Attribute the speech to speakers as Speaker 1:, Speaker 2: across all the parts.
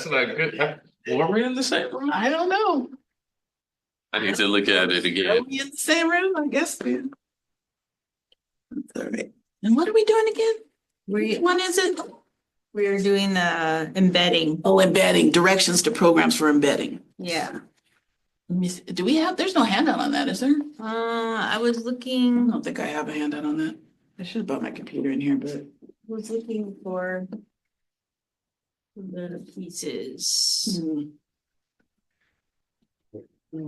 Speaker 1: That's not good. Were we in the same room?
Speaker 2: I don't know.
Speaker 1: I need to look at it
Speaker 2: Are
Speaker 1: again.
Speaker 2: we in the same room? I guess we. That's all right. And what are we doing again? Which one is it?
Speaker 3: We're doing the embedding.
Speaker 2: Oh, embedding, directions to programs for embedding.
Speaker 3: Yeah.
Speaker 2: Let me see. Do we have, there's no handout on that, is there?
Speaker 3: I was
Speaker 2: I
Speaker 3: looking,
Speaker 2: don't think I have a handout on that. I should have brought my computer in here, but.
Speaker 3: for the pieces.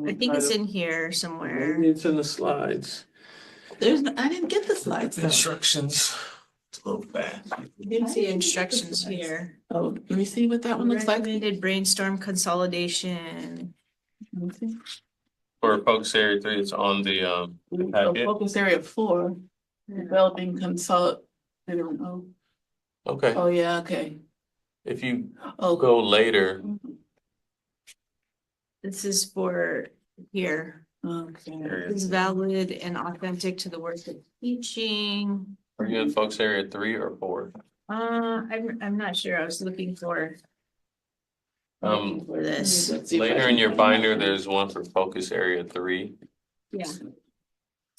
Speaker 3: I think it's in here somewhere.
Speaker 1: Maybe it's in the slides.
Speaker 2: I didn't get the slides. though.
Speaker 1: Instructions. It's a little fast.
Speaker 3: You didn't see instructions here.
Speaker 2: Oh, let me see what that one looks like.
Speaker 3: Recommended brainstorm consolidation.
Speaker 2: Let me see.
Speaker 1: For focus area 3, it's on the
Speaker 2: So
Speaker 1: packet.
Speaker 2: focus area 4, developing consult. Oh,
Speaker 1: Okay.
Speaker 2: oh, yeah, okay.
Speaker 1: If you
Speaker 2: Oh,
Speaker 1: go later,
Speaker 3: This is for here.
Speaker 2: okay.
Speaker 3: Is valid and authentic to the work of teaching.
Speaker 1: are you in focus area 3 or 4?
Speaker 3: I'm not sure. I was looking for this.
Speaker 2: Let's see if I
Speaker 1: Later
Speaker 2: can
Speaker 1: in your
Speaker 2: find
Speaker 1: binder,
Speaker 2: that.
Speaker 1: there's one for focus area 3.
Speaker 3: Yeah,
Speaker 1: Is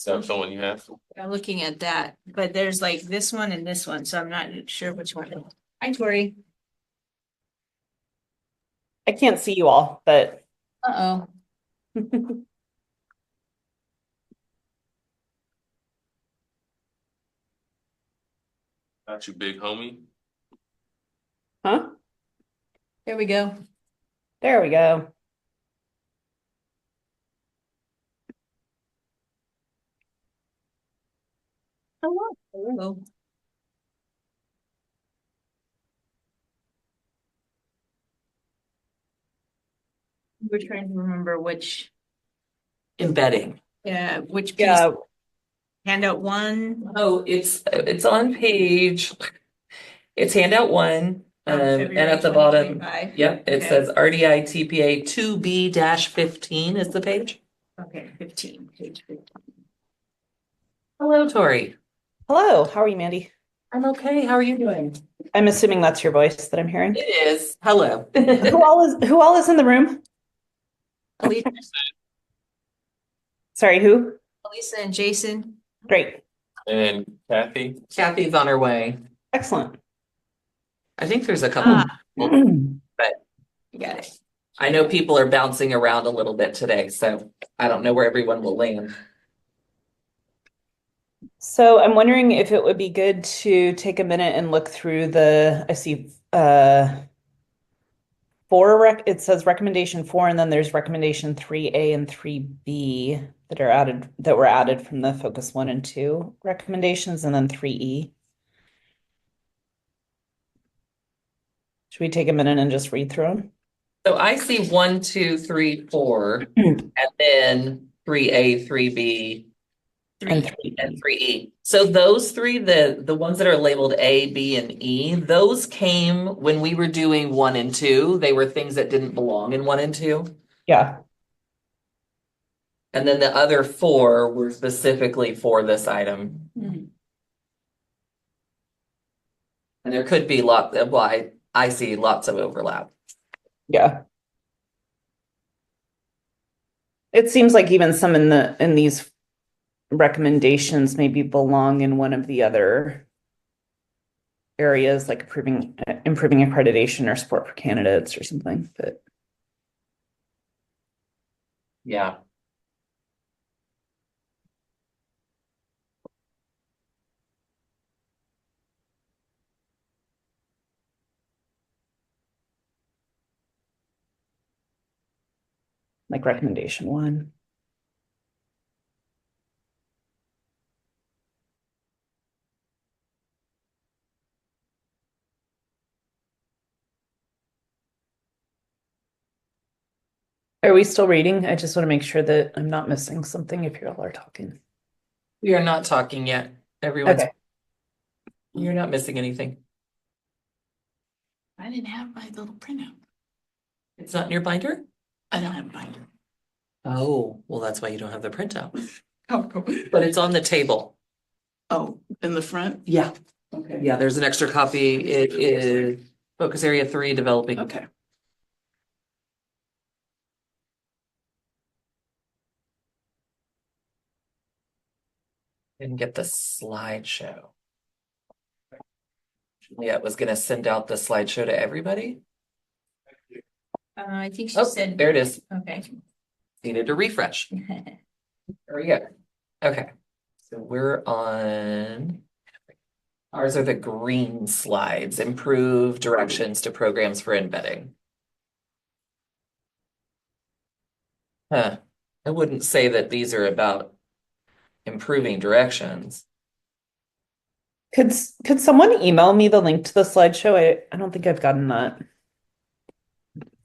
Speaker 1: that the one you have?
Speaker 3: I'm looking at that, but there's like this one and this one, so I'm not sure which one. Hi, Tori.
Speaker 4: I can't see you all, but
Speaker 3: Uh-oh.
Speaker 1: Got you, big homie.
Speaker 4: huh?
Speaker 3: There we go.
Speaker 4: There we go.
Speaker 3: Hello. We're trying to remember which,
Speaker 5: Embedding.
Speaker 3: which piece.
Speaker 4: Yeah,
Speaker 3: Handout 1.
Speaker 5: Oh, it's on page, it's handout 1, and
Speaker 3: February
Speaker 5: at the bottom,
Speaker 3: 2025.
Speaker 5: yep, it
Speaker 3: Okay.
Speaker 5: says RDI TPA 2B-15 is the page.
Speaker 3: Okay, 15, page 15.
Speaker 5: Hello, Tori.
Speaker 4: hello. How are you, Mandy?
Speaker 5: I'm okay. How are you doing?
Speaker 4: I'm assuming that's your voice that I'm hearing.
Speaker 5: It is. Hello.
Speaker 4: Who all is in the room?
Speaker 3: Elisa,
Speaker 4: Sorry, who?
Speaker 3: Elisa and Jason.
Speaker 4: Great.
Speaker 1: And Kathy.
Speaker 5: Kathy's on her way.
Speaker 4: Excellent.
Speaker 5: I think there's a couple,
Speaker 3: You got it.
Speaker 5: I know people are bouncing around a little bit today, so I don't know where everyone will land.
Speaker 4: So I'm wondering if it would be good to take a minute and look through I see it says recommendation 4, and then there's recommendation 3A and 3B that were added from the focus 1 and 2 recommendations, and then 3E. Should we take a minute and just read through them?
Speaker 5: So I see 1, 2, 3, 4, and then 3A, 3B,
Speaker 4: And
Speaker 3: 3.
Speaker 5: and 3E. So those three, the ones that are labeled A, B, and E, those came when we were doing 1 and 2. They were things that didn't belong in 1 and 2.
Speaker 4: Yeah.
Speaker 5: And then the other 4 were specifically for this item.
Speaker 3: Mhm.
Speaker 5: And there could be I see lots of overlap.
Speaker 4: Yeah. It seems like even some in these recommendations maybe belong in one of the other areas, like improving accreditation or support for candidates or something, but
Speaker 5: Yeah.
Speaker 4: like recommendation 1. Are we still reading? I just want to make sure that I'm not missing something if you all are talking.
Speaker 5: We are not talking yet. Everyone's,
Speaker 4: Okay.
Speaker 5: You're not missing anything.
Speaker 2: I didn't have my little printout.
Speaker 5: It's not in your binder?
Speaker 2: I don't have a binder.
Speaker 5: Oh, well, that's why you don't have the printout.
Speaker 2: Oh,
Speaker 5: But it's on the table.
Speaker 2: oh, in the front?
Speaker 5: Yeah.
Speaker 2: Okay.
Speaker 5: Yeah, there's an extra copy. It is focus area 3, developing.
Speaker 2: Okay.
Speaker 5: Didn't get the slideshow. Juliet was gonna send out the slideshow to everybody.
Speaker 3: I think she
Speaker 5: Oh,
Speaker 3: said,
Speaker 5: there it is.
Speaker 3: okay.
Speaker 5: Needed to refresh. There we go. Okay, so we're on. Ours are the green slides, improve directions to programs for embedding. Huh, I wouldn't say that these are about improving directions.
Speaker 4: Could someone email me the link to the slideshow? I don't think I've gotten that.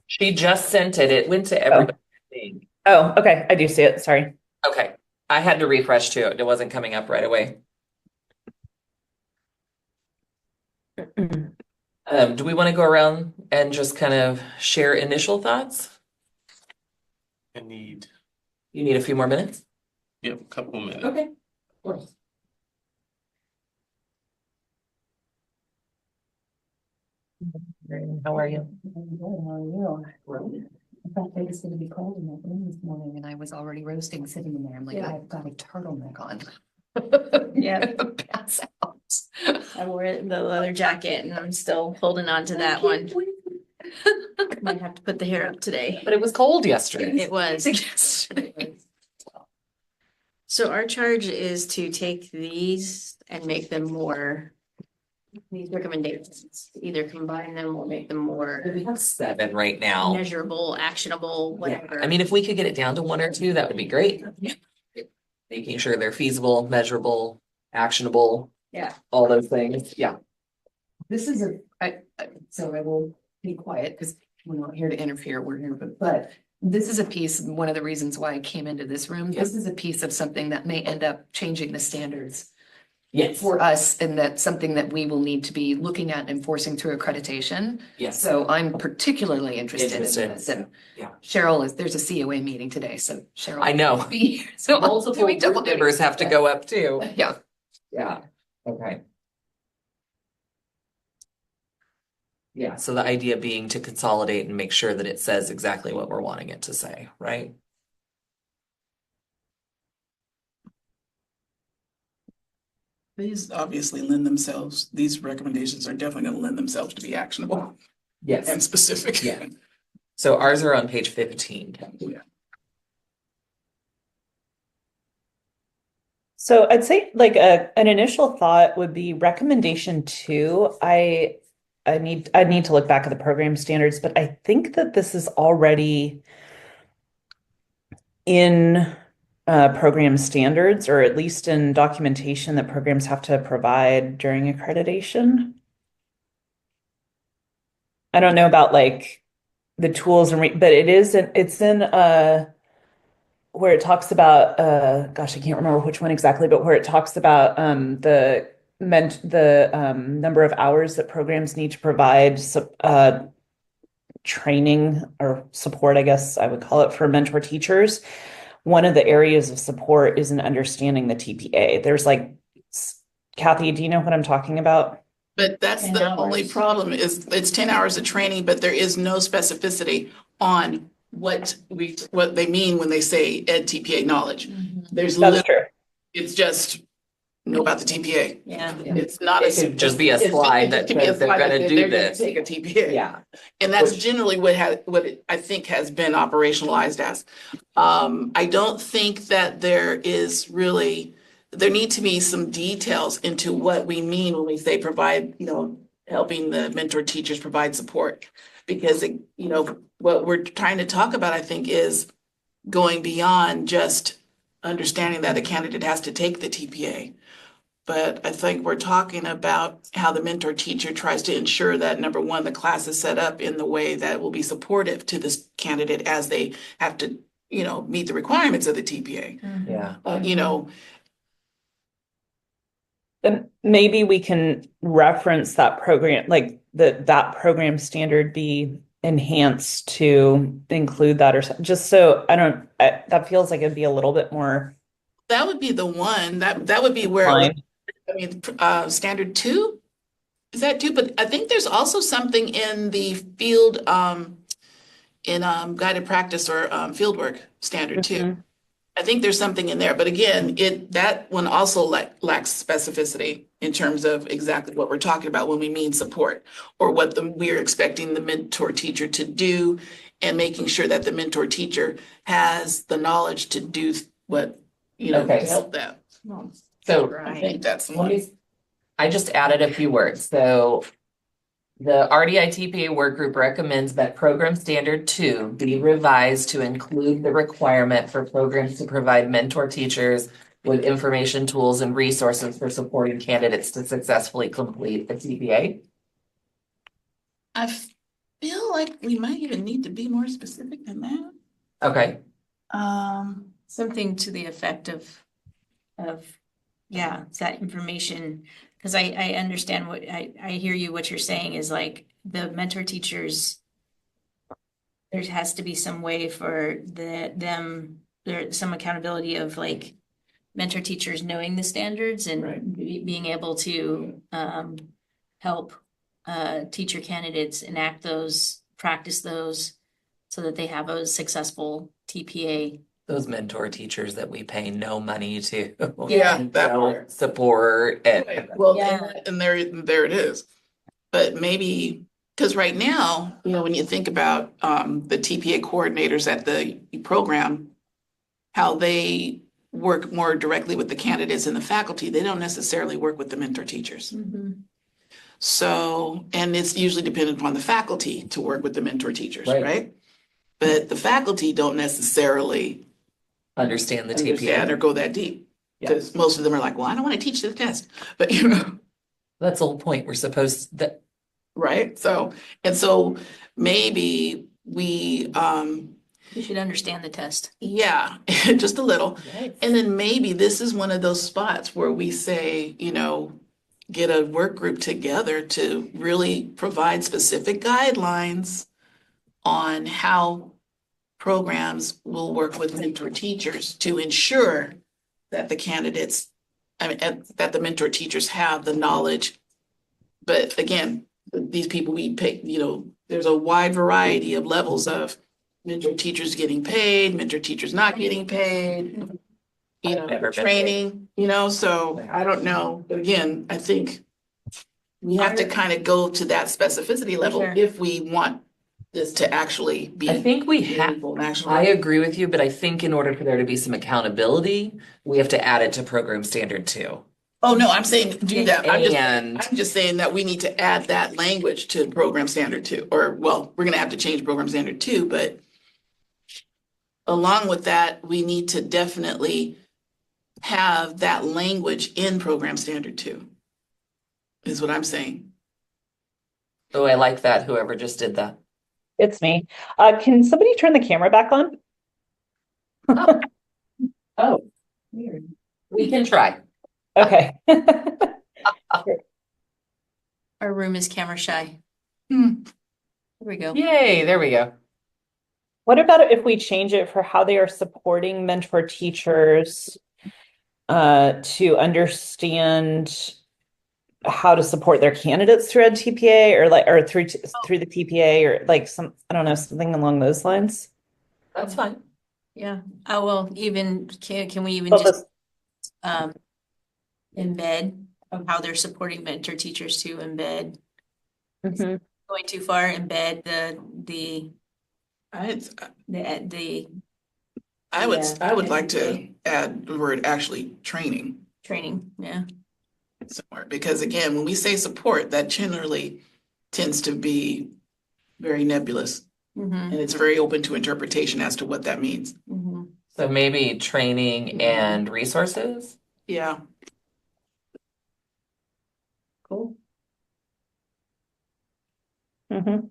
Speaker 5: She just sent it. It went to everybody. I think.
Speaker 4: Oh, okay. I do see it. Sorry.
Speaker 5: Okay, I had to refresh too. It wasn't coming up right away. Do we want to go around and just kind of share initial thoughts?
Speaker 1: I need,
Speaker 5: You need a few more minutes?
Speaker 1: yep, a couple minutes.
Speaker 5: Okay. Of course. How are you?
Speaker 6: I thought it was gonna be cold in that room this morning and I was already roasting sitting in there. I'm like,
Speaker 3: Yeah.
Speaker 6: I've got a turtleneck on.
Speaker 3: Yeah.
Speaker 6: Pass out.
Speaker 3: I wore the leather jacket and I'm still holding on to that one. Might have to put the hair up today.
Speaker 5: But it was cold yesterday.
Speaker 3: It was.
Speaker 6: Yesterday.
Speaker 3: So our charge is to take these and make them more, these recommendations, either combine them or make them more
Speaker 5: We have 7 right now.
Speaker 3: measurable, actionable,
Speaker 5: Yeah,
Speaker 3: whatever.
Speaker 5: I mean, if we could get it down to 1 or 2, that would be great. Making sure they're feasible, measurable, actionable.
Speaker 3: Yeah.
Speaker 5: All those things. Yeah.
Speaker 6: This is so I will be quiet because we're not here to interfere. We're here, but this is a piece, one of the reasons why I came into this room. This is a piece of something that may end up changing the standards
Speaker 5: Yes.
Speaker 6: for us, and that's something that we will need to be looking at and enforcing through accreditation.
Speaker 5: Yes.
Speaker 6: So I'm particularly interested in
Speaker 5: Interested.
Speaker 6: this. And
Speaker 5: Yeah.
Speaker 6: Cheryl there's a COA meeting today, so Cheryl.
Speaker 5: I know.
Speaker 6: will be here. So
Speaker 5: Multiple
Speaker 6: we double
Speaker 5: board members have to go up too.
Speaker 6: Yeah.
Speaker 5: Yeah, okay. Yeah, so the idea being to consolidate and make sure that it says exactly what we're wanting it to say, right?
Speaker 2: These obviously lend themselves, these recommendations are definitely gonna lend themselves to be actionable and
Speaker 5: Yes.
Speaker 2: specific.
Speaker 5: Yeah. So ours are on page 15.
Speaker 4: So I'd say like an initial thought would be recommendation 2. I need to look back at the program standards, but I think that this is already in program standards, or at least in documentation that programs have to provide during accreditation. I don't know about like the tools but it's in where it talks about gosh, I can't remember which one exactly, but where it talks about the number of hours that programs need to provide training or support, I guess I would call it, for mentor teachers. One of the areas of support is in understanding the TPA. There's like, Kathy, do you know what I'm talking about?
Speaker 2: But that's
Speaker 3: 10
Speaker 2: the only
Speaker 3: hours.
Speaker 2: problem is it's 10 hours of training, but there is no specificity on what they mean when they say ed TPA knowledge. There's
Speaker 4: That's true.
Speaker 2: it's just know about the TPA.
Speaker 3: Yeah.
Speaker 2: It's not
Speaker 5: It could just be a slide that says they're gonna do this.
Speaker 2: Take a TPA.
Speaker 5: Yeah.
Speaker 2: And that's
Speaker 5: Which-
Speaker 2: generally what it, I think has been operationalized as. I don't think that there need to be some details into what we mean when we say provide, helping the mentor teachers provide support. Because, what we're trying to talk about, I think, is going beyond just understanding that a candidate has to take the TPA. But I think we're talking about how the mentor teacher tries to ensure that, number one, the class is set up in the way that will be supportive to this candidate as they have to, meet the requirements of the TPA.
Speaker 5: Yeah.
Speaker 4: Then maybe we can reference that program, like that program standard be enhanced to include that, or something, just so that feels like it'd be a little bit more
Speaker 2: That would be the one, that would be where,
Speaker 4: fine.
Speaker 2: standard 2? Is that 2? But I think there's also something in the field, in guided practice or fieldwork standard 2.
Speaker 4: Mhm.
Speaker 2: I think there's something in there, but again, that one also lacks specificity in terms of exactly what we're talking about when we mean support, or what we're expecting the mentor teacher to do, and making sure that the mentor teacher has the knowledge to do what,
Speaker 5: Okay.
Speaker 2: to help them.
Speaker 5: So
Speaker 2: I think that's
Speaker 5: let
Speaker 2: one.
Speaker 5: me, I just added a few words. So the RDI-TPA work group recommends that program standard 2 be revised to include the requirement for programs to provide mentor teachers with information, tools, and resources for supporting candidates to successfully complete a TPA.
Speaker 2: I feel like we might even need to be more specific than that.
Speaker 5: Okay,
Speaker 3: Something to the effect of, yeah, it's that information. Cause I understand I hear you, what you're saying is like the mentor teachers. There has to be some way for there's some accountability of like mentor teachers knowing the standards and
Speaker 2: Right.
Speaker 3: being able to help teacher candidates enact those, practice those, so that they have a successful TPA.
Speaker 5: those mentor teachers that we pay no money to.
Speaker 2: Yeah,
Speaker 5: and
Speaker 2: that
Speaker 5: don't
Speaker 2: part.
Speaker 5: support and
Speaker 2: Well,
Speaker 3: Yeah.
Speaker 2: and there it is. But maybe, because right now, when you think about the TPA coordinators at the program, how they work more directly with the candidates and the faculty, they don't necessarily work with the mentor teachers. So, and it's usually dependent upon the faculty to work with the mentor teachers,
Speaker 5: Right.
Speaker 2: right? But the faculty don't necessarily
Speaker 5: understand the
Speaker 2: understand or
Speaker 5: TPA.
Speaker 2: go that deep.
Speaker 5: Yeah.
Speaker 2: Because most of them are like, well, I don't want to teach the test, but
Speaker 5: That's the whole point. We're supposed that
Speaker 2: right? So maybe we,
Speaker 3: You should understand the test.
Speaker 2: yeah, just a little. And then maybe this is one of those spots where we say, get a work group together to really provide specific guidelines on how programs will work with mentor teachers to ensure that the candidates, that the mentor teachers have the knowledge. But again, these people we pay, there's a wide variety of levels of mentor teachers getting paid, mentor teachers not getting paid,
Speaker 5: Never been
Speaker 2: training, so I don't know. But again, I think we have to kind of go to that specificity level
Speaker 3: Sure.
Speaker 2: if we want this to actually be.
Speaker 5: I think we have.
Speaker 2: meaningful and actually-
Speaker 5: I agree with you, but I think in order for there to be some accountability, we have to add it to program standard 2.
Speaker 2: Oh, no, I'm saying do that. I'm
Speaker 5: And
Speaker 2: just saying that we need to add that language to program standard 2, or well, we're gonna have to change program standard 2, but along with that, we need to definitely have that language in program standard 2, is what I'm saying.
Speaker 5: oh, I like that, whoever just did that.
Speaker 4: It's me. Can somebody turn the camera back on?
Speaker 5: Oh, weird. We can try.
Speaker 4: Okay.
Speaker 3: Our room is camera shy.
Speaker 2: Hmm.
Speaker 3: There we go.
Speaker 5: Yay, there we go.
Speaker 4: What about if we change it for how they are supporting mentor teachers to understand how to support their candidates through a TPA or through the TPA or like I don't know, something along those lines?
Speaker 5: That's fine.
Speaker 3: Yeah. Oh, well, even, can we even
Speaker 4: Well,
Speaker 3: just embed of how they're supporting mentor teachers to embed,
Speaker 4: Mhm.
Speaker 3: going too far, embed the
Speaker 2: I would like to
Speaker 3: TPA
Speaker 2: add the word actually training
Speaker 3: training, yeah.
Speaker 2: somewhere, because again, when we say support, that generally tends to be very nebulous, and it's very open to interpretation as to what that means.
Speaker 5: So maybe training and resources?
Speaker 2: Yeah.
Speaker 3: Cool.
Speaker 4: Mhm.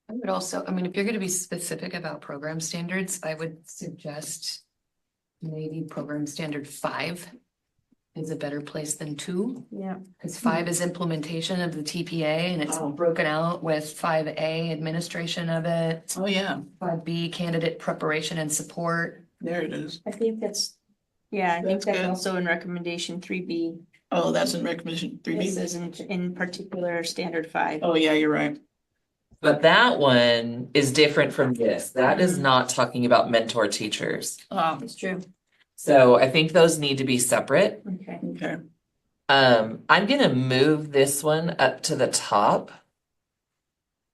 Speaker 6: I would also, I mean, if you're gonna be specific about program standards, I would suggest maybe program standard 5 is a better place than 2.
Speaker 3: Yeah.
Speaker 6: Because 5 is implementation of the TPA and it's
Speaker 2: Oh.
Speaker 6: broken out with 5A administration of it,
Speaker 2: Oh, yeah,
Speaker 6: 5B candidate preparation and support.
Speaker 2: there it is.
Speaker 3: I think that's
Speaker 2: That's good.
Speaker 3: also in recommendation 3B.
Speaker 2: Oh, that's in recommendation
Speaker 3: It
Speaker 2: 3B.
Speaker 3: says in particular standard 5.
Speaker 2: Oh, yeah, you're right.
Speaker 5: But that one is different from this. That is not talking about mentor teachers.
Speaker 3: It's true.
Speaker 5: So I think those need to be separate.
Speaker 3: Okay.
Speaker 2: Okay.
Speaker 5: I'm gonna move this one up to the top.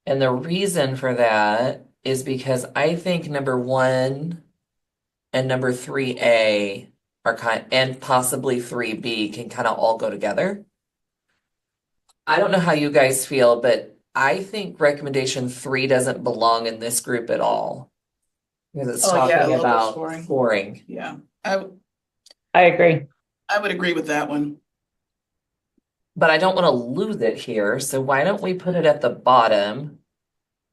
Speaker 5: And the reason for that is because I think number 1 and number 3A are and possibly 3B can kind of all go together. I don't know how you guys feel, but I think recommendation 3 doesn't belong in this group at all. Because it's
Speaker 2: Oh, yeah,
Speaker 5: talking
Speaker 2: local
Speaker 5: about
Speaker 2: scoring.
Speaker 5: scoring.
Speaker 2: Yeah,
Speaker 4: I agree.
Speaker 2: I would agree with that one.
Speaker 5: But I don't want to lose it here, so why don't we put it at the bottom?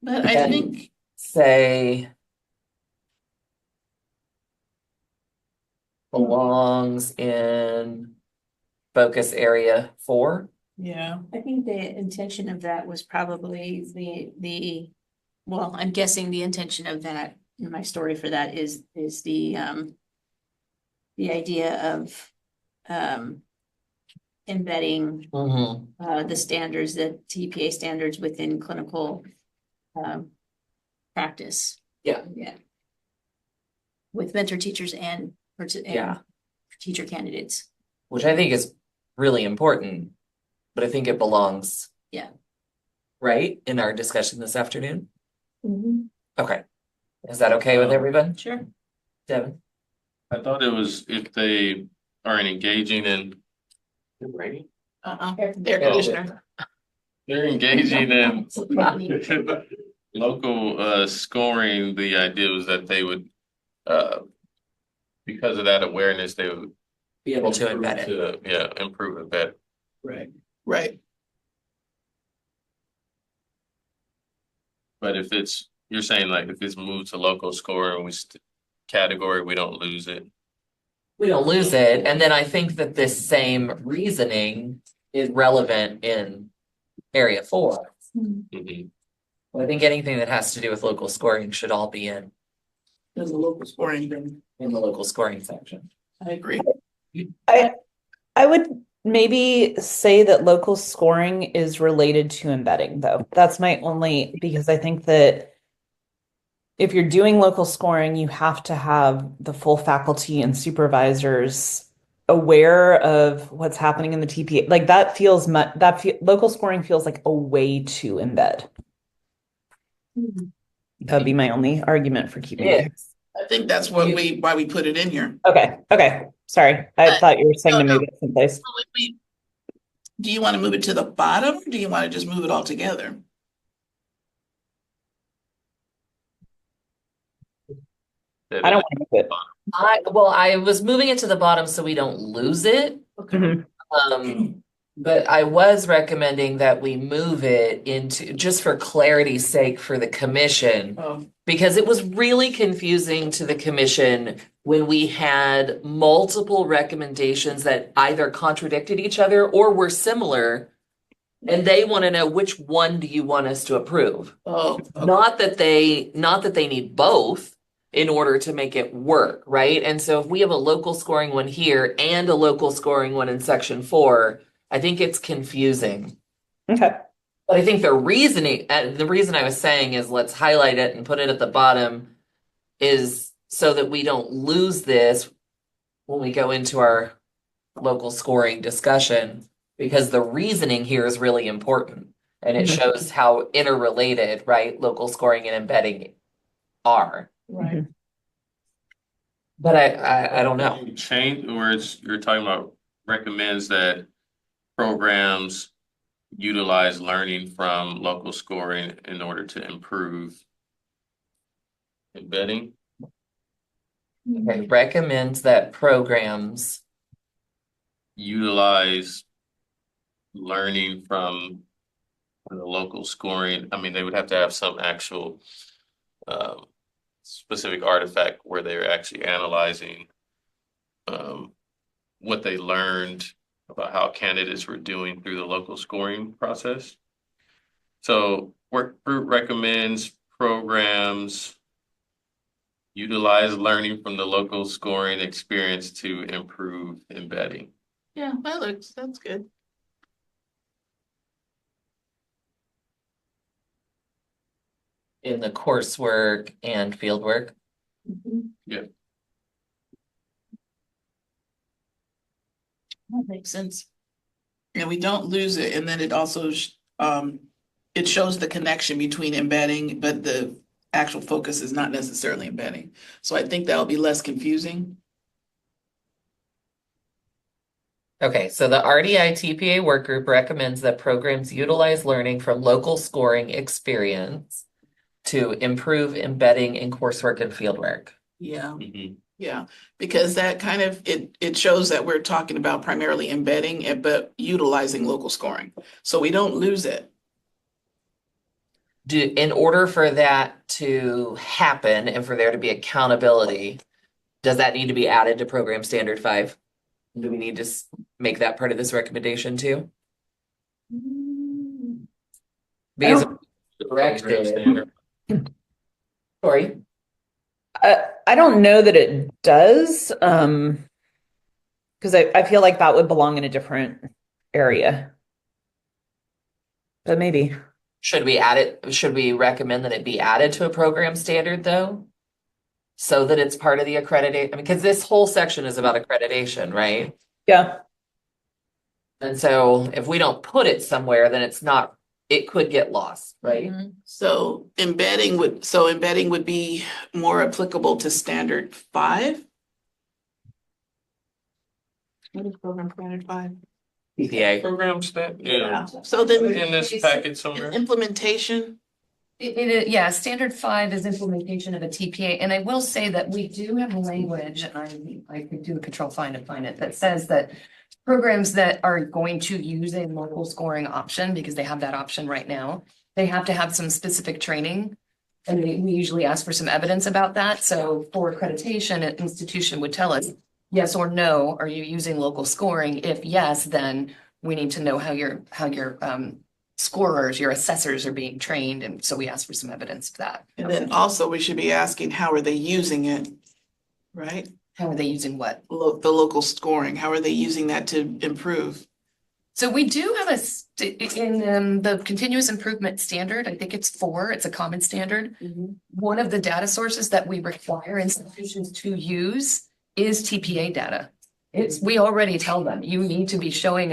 Speaker 2: But I
Speaker 5: And
Speaker 2: think,
Speaker 5: say belongs in focus area 4.
Speaker 2: yeah,
Speaker 3: I think the intention of that was probably well, I'm guessing the intention of that, in my story for that is the idea of, embedding, the standards, the TPA standards within clinical, practice.
Speaker 5: Yeah.
Speaker 3: Yeah. With mentor teachers and
Speaker 5: Yeah.
Speaker 3: teacher candidates.
Speaker 5: Which I think is really important, but I think it belongs.
Speaker 3: Yeah.
Speaker 5: Right, in our discussion this afternoon?
Speaker 3: Mm-hmm.
Speaker 5: Okay. Is that okay with everyone?
Speaker 3: Sure.
Speaker 5: Devin?
Speaker 1: I thought it was if they are engaging in. Right?
Speaker 2: air conditioner.
Speaker 1: They're engaging in local scoring, the idea was that they would because of that awareness, they would
Speaker 5: Be able to
Speaker 1: improve
Speaker 5: embed it.
Speaker 1: Yeah, improve it better.
Speaker 2: Right. Right.
Speaker 1: But if it's, you're saying like if it's moved to local score and category, we don't lose it.
Speaker 5: We don't lose it, and then I think that this same reasoning is relevant in area 4.
Speaker 1: Mhm.
Speaker 5: I think anything that has to do with local scoring should all be
Speaker 2: There's a local scoring thing.
Speaker 5: in the local scoring section.
Speaker 2: I agree.
Speaker 4: I would maybe say that local scoring is related to embedding, though. That's my only, because I think that if you're doing local scoring, you have to have the full faculty and supervisors aware of what's happening in the TPA. Like that feels local scoring feels like a way to embed. That'd be my only argument for keeping it.
Speaker 2: I think that's why we put it in here.
Speaker 4: Okay. Sorry. I thought you were saying to
Speaker 2: no.
Speaker 4: move it someplace.
Speaker 2: Do you want to move it to the bottom? Or do you want to just move it all together?
Speaker 4: I don't want to move it.
Speaker 5: I was moving it to the bottom so we don't lose it.
Speaker 4: Mhm.
Speaker 5: But I was recommending that we move it into, just for clarity's sake for the commission,
Speaker 2: Oh,
Speaker 5: because it was really confusing to the commission when we had multiple recommendations that either contradicted each other or were similar. And they want to know, which one do you want us to approve?
Speaker 2: okay.
Speaker 5: Not that they need both in order to make it work, right? And so if we have a local scoring one here and a local scoring one in section 4, I think it's confusing.
Speaker 4: Okay.
Speaker 5: But I think the reason I was saying is let's highlight it and put it at the bottom is so that we don't lose this when we go into our local scoring discussion, because the reasoning here is really important. And it shows how interrelated, right, local scoring and embedding are.
Speaker 2: Right.
Speaker 5: But I don't know.
Speaker 1: Change words, you're talking about recommends that programs utilize learning from local scoring in order to improve embedding.
Speaker 5: Okay, recommends that programs
Speaker 1: Utilize learning from the local scoring. I mean, they would have to have some actual specific artifact where they're actually analyzing what they learned about how candidates were doing through the local scoring process. So work group recommends programs utilize learning from the local scoring experience to improve embedding.
Speaker 2: Yeah, that's good.
Speaker 5: in the coursework and fieldwork.
Speaker 1: Yeah.
Speaker 2: That makes sense. And we don't lose it, and then it also, it shows the connection between embedding, but the actual focus is not necessarily embedding. So I think that'll be less confusing.
Speaker 5: Okay, so the RDI TPA work group recommends that programs utilize learning from local scoring experience to improve embedding in coursework and fieldwork.
Speaker 2: Yeah,
Speaker 1: Mhm.
Speaker 2: yeah, because that kind of, it shows that we're talking about primarily embedding it, but utilizing local scoring. So we don't lose it.
Speaker 5: In order for that to happen and for there to be accountability, does that need to be added to program standard 5? Do we need to make that part of this recommendation too? Because
Speaker 4: don't-
Speaker 5: directed. Sorry.
Speaker 4: I don't know that it does, because I feel like that would belong in a different area. But maybe.
Speaker 5: Should we add it? Should we recommend that it be added to a program standard though? So that it's part of the accreditation, I mean, because this whole section is about accreditation, right?
Speaker 4: Yeah.
Speaker 5: And so if we don't put it somewhere, then it's not, it could get lost, right?
Speaker 2: So embedding would be more applicable to standard 5. What is program standard 5?
Speaker 5: PPA.
Speaker 1: Programs that, yeah,
Speaker 2: So then.
Speaker 1: in this packet somewhere.
Speaker 2: Implementation.
Speaker 6: Yeah, standard 5 is implementation of a TPA, and I will say that we do have language, and I could do a control find and find it, that says that programs that are going to use a local scoring option, because they have that option right now, they have to have some specific training. And we usually ask for some evidence about that. So for accreditation, an institution would tell us, yes or no, are you using local scoring? If yes, then we need to know how your scorers, your assessors are being trained. And so we ask for some evidence of that.
Speaker 2: And then also we should be asking, how are they using it? Right?
Speaker 6: How are they using what?
Speaker 2: The local scoring, how are they using that to improve?
Speaker 6: So we do have in the continuous improvement standard, I think it's 4, it's a common standard. One of the data sources that we require institutions to use is TPA data. We already tell them, you need to be showing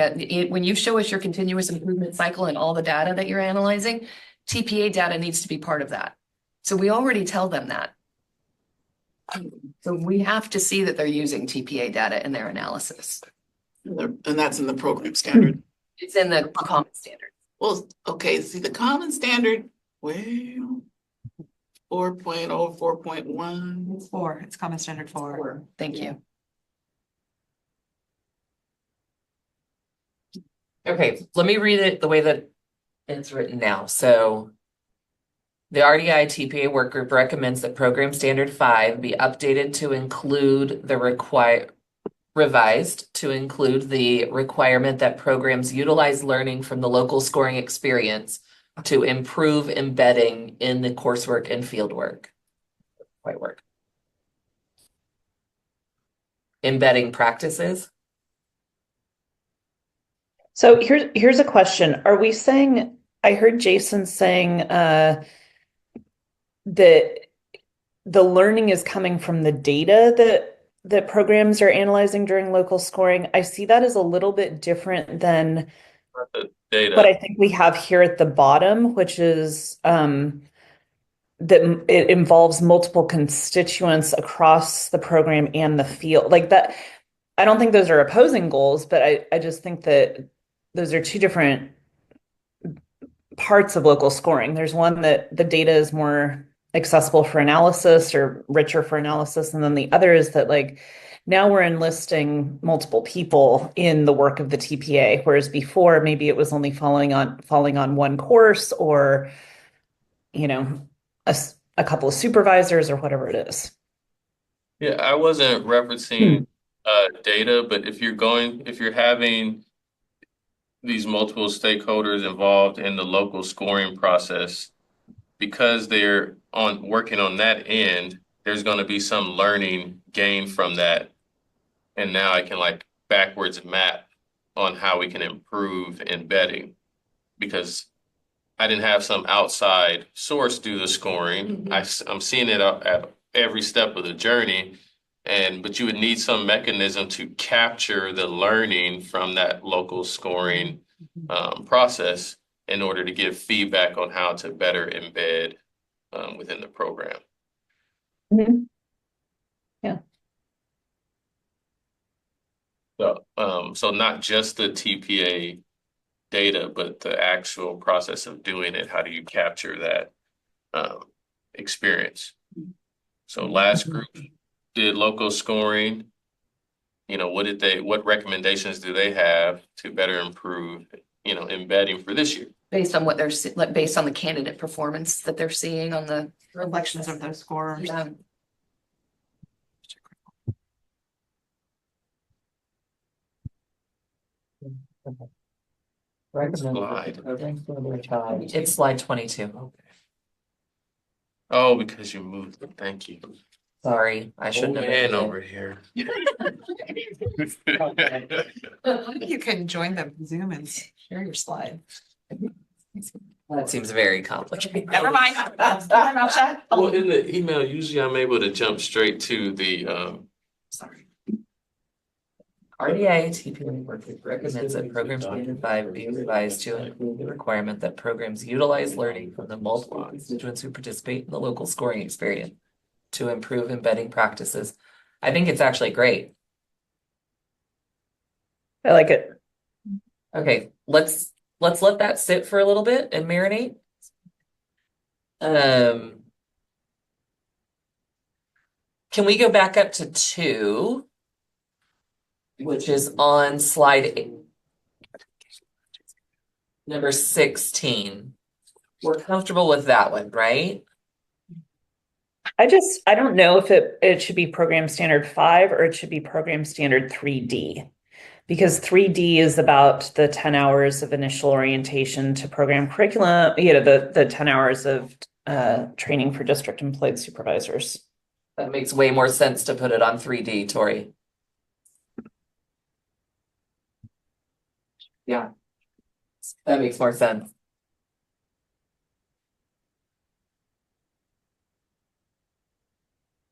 Speaker 6: when you show us your continuous improvement cycle and all the data that you're analyzing, TPA data needs to be part of that. So we already tell them that. So we have to see that they're using TPA data in their analysis.
Speaker 2: And that's in the program standard.
Speaker 6: It's in the common standard.
Speaker 2: Well, okay, see the common standard, well, 4.0, 4.1.
Speaker 7: It's 4, it's common standard 4.
Speaker 6: Thank you.
Speaker 5: Okay, let me read it the way that it's written now. So the RDI TPA work group recommends that program standard 5 be updated to include the revised to include the requirement that programs utilize learning from the local scoring experience to improve embedding in the coursework and fieldwork. Quite work. Embedding practices.
Speaker 4: So here's a question. Are we saying, I heard Jason saying that the learning is coming from the data that programs are analyzing during local scoring? I see that as a little bit different than
Speaker 1: The data.
Speaker 4: what I think we have here at the bottom, which is that it involves multiple constituents across the program and the field. Like that, I don't think those are opposing goals, but I just think that those are two different parts of local scoring. There's one that the data is more accessible for analysis or richer for analysis, and then the other is that like now we're enlisting multiple people in the work of the TPA, whereas before maybe it was only falling on one course or a couple of supervisors or whatever it is.
Speaker 1: Yeah, I wasn't referencing data, but if you're having these multiple stakeholders involved in the local scoring process, because they're working on that end, there's going to be some learning gained from that. And now I can like backwards map on how we can improve embedding, because I didn't have some outside source do the scoring. I'm seeing it at every step of the journey. but you would need some mechanism to capture the learning from that local scoring process in order to give feedback on how to better embed within the program.
Speaker 4: Mhm.
Speaker 1: So not just the TPA data, but the actual process of doing it. How do you capture that experience? So last group did local scoring. What recommendations do they have to better improve, embedding for this year?
Speaker 6: Based on what they're, like, based on the candidate performance that they're seeing on the.
Speaker 7: Reflections of those scores.
Speaker 6: Yeah.
Speaker 1: Slide.
Speaker 5: It's slide 22.
Speaker 1: Oh, because you moved it. Thank you.
Speaker 5: Sorry, I shouldn't have.
Speaker 1: Man
Speaker 5: moved it.
Speaker 1: over here.
Speaker 7: You can join the Zoom and share your slide.
Speaker 5: That seems very complicated.
Speaker 7: Never mind. Keep my mouth shut.
Speaker 1: Well, in the email, usually I'm able to jump straight to the
Speaker 5: Sorry. RDI TPA workgroup recommends that programs 1 and 5 be revised to include the requirement that programs utilize learning from the multiple constituents who participate in the local scoring experience to improve embedding practices. I think it's actually great.
Speaker 4: I like it.
Speaker 5: Okay, let's let that sit for a little bit and marinate. Can we go back up to 2, which is on slide 8, number 16. We're comfortable with that one, right?
Speaker 4: I don't know if it should be program standard 5 or it should be program standard 3D. Because 3D is about the 10 hours of initial orientation to program curriculum, the 10 hours of training for district employed supervisors.
Speaker 5: That makes way more sense to put it on 3D, Tori. Yeah. That makes more sense.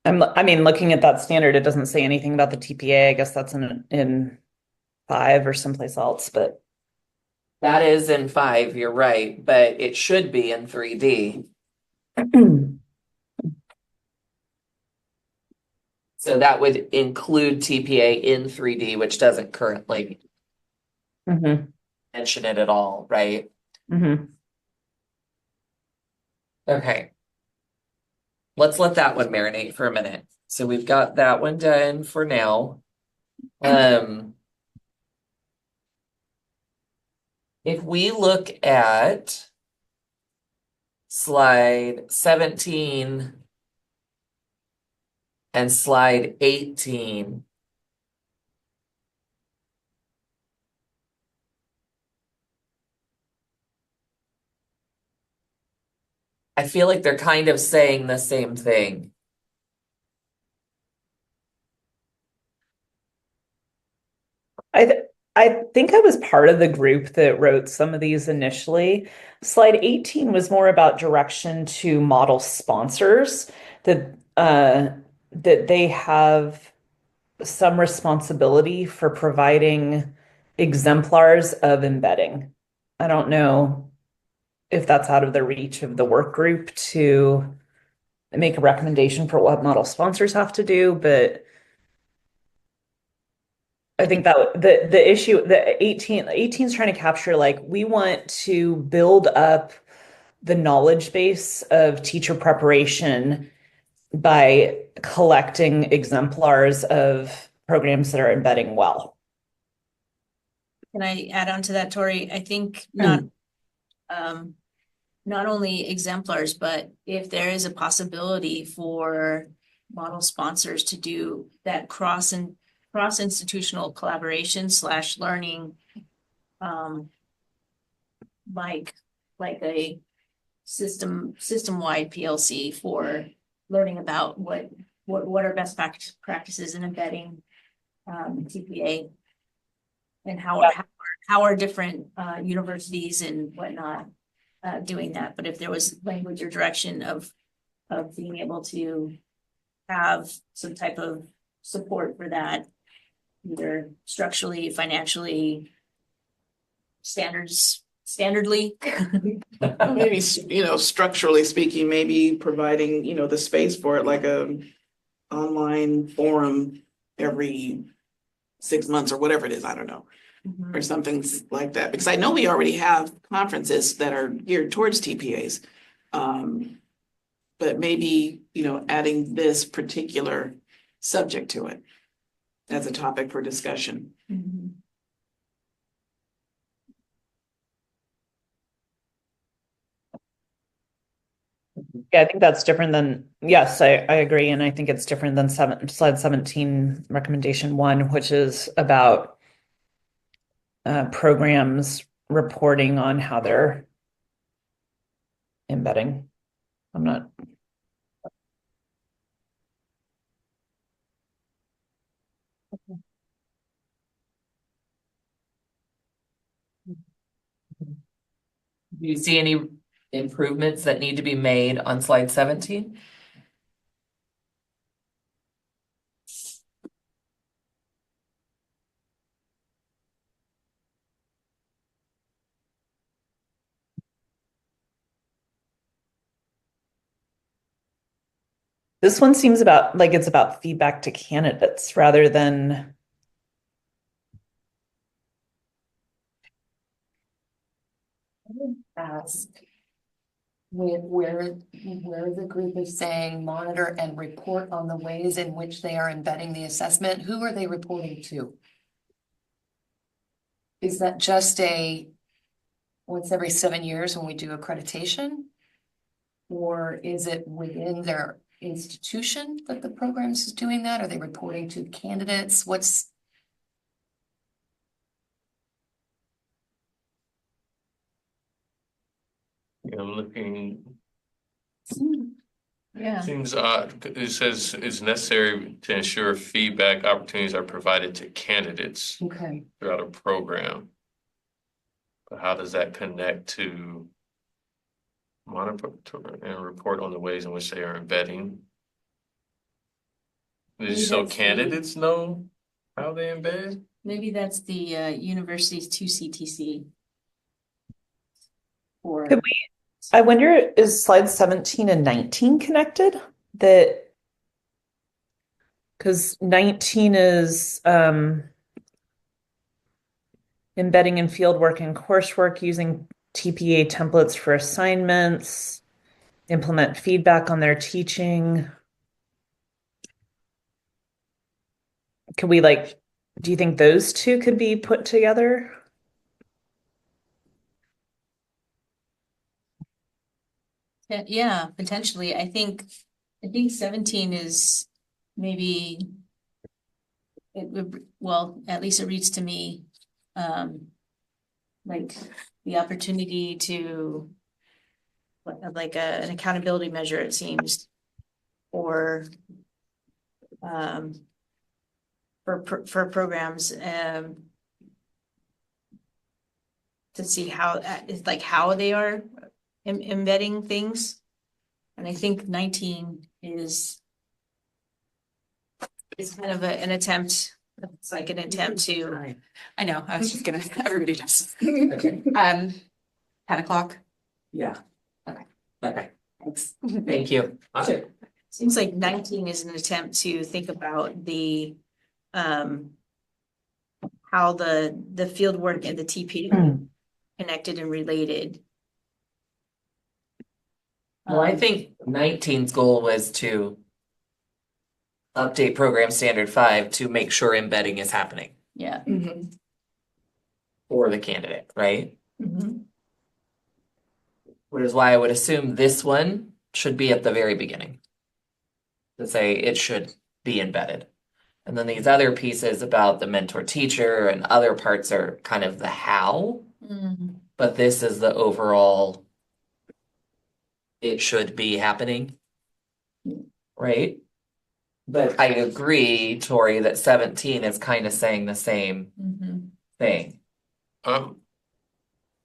Speaker 4: Looking at that standard, it doesn't say anything about the TPA. I guess that's in 5 or someplace else, but
Speaker 5: That is in 5, you're right, but it should be in 3D. So that would include TPA in 3D, which doesn't currently mention it at all, right? Okay. Let's let that one marinate for a minute. So we've got that one done for now. If we look at slide 17 and slide 18, I feel like they're kind of saying the same thing.
Speaker 4: I think I was part of the group that wrote some of these initially. Slide 18 was more about direction to model sponsors that they have some responsibility for providing exemplars of embedding. I don't know if that's out of the reach of the work group to make a recommendation for what model sponsors have to do, but I think that the issue, the 18 is trying to capture, like, we want to build up the knowledge base of teacher preparation by collecting exemplars of programs that are embedding well.
Speaker 3: Can I add on to that, Tori? I think not only exemplars, but if there is a possibility for model sponsors to do that cross-institutional collaboration / learning, like a system-wide PLC for learning about what are best practices in embedding TPA, and how are different universities and whatnot doing that. But if there was language or direction of being able to have some type of support for that, either structurally, financially, standardly.
Speaker 2: Maybe, structurally speaking, maybe providing, the space for it, like a online forum every 6 months or whatever it is, I don't know, or something like that. Because I know we already have conferences that are geared towards TPAs. But maybe, adding this particular subject to it as a topic for discussion.
Speaker 3: Mhm.
Speaker 4: Yeah, I think that's different than, yes, I agree. And I think it's different than slide 17, recommendation 1, which is about programs reporting on how they're embedding. I'm not.
Speaker 5: Do you see any improvements that need to be made on slide 17?
Speaker 4: This one seems like it's about feedback to candidates rather than.
Speaker 6: Ask where the group is saying monitor and report on the ways in which they are embedding the assessment, who are they reporting to? Is that just once every 7 years when we do accreditation? Or is it within their institution that the programs is doing that? Are they reporting to candidates?
Speaker 1: I'm looking,
Speaker 3: Yeah.
Speaker 1: seems odd. It says it's necessary to ensure feedback opportunities are provided to candidates
Speaker 6: Okay.
Speaker 1: throughout a program. But how does that connect to monitor and report on the ways in which they are embedding?
Speaker 3: Maybe
Speaker 1: So
Speaker 3: that's the-
Speaker 1: candidates know how they embed?
Speaker 3: Maybe that's the university's 2CTC. Or
Speaker 4: Could I wonder, is slide 17 and 19 connected? Because 19 is embedding in fieldwork and coursework using TPA templates for assignments, implement feedback on their teaching. Could we do you think those two could be put together?
Speaker 3: yeah, potentially. I think 17 is maybe well, at least it reads to me, like the opportunity to like an accountability measure, it seems, or for programs to see how it's like how they are embedding things. And I think 19 is kind of an attempt. It's like an attempt to.
Speaker 7: I know, I was just gonna, everybody does.
Speaker 5: Okay.
Speaker 7: 10 o'clock.
Speaker 5: Yeah.
Speaker 7: Okay.
Speaker 5: Okay,
Speaker 7: Thanks.
Speaker 5: thank you.
Speaker 3: Seems like 19 is an attempt to think about the how the field work and the TP connected and related.
Speaker 5: Well, I think 19's goal was to update program standard 5 to make sure embedding is happening
Speaker 3: Yeah.
Speaker 5: for the candidate, right?
Speaker 3: Mhm.
Speaker 5: Which is why I would assume this one should be at the very beginning. To say it should be embedded. And then these other pieces about the mentor teacher and other parts are kind of the how,
Speaker 3: Mm.
Speaker 5: but this is the overall. It should be happening. Right? But I agree, Tori, that 17 is kind of saying the same
Speaker 3: Mhm.
Speaker 5: thing.
Speaker 1: Um,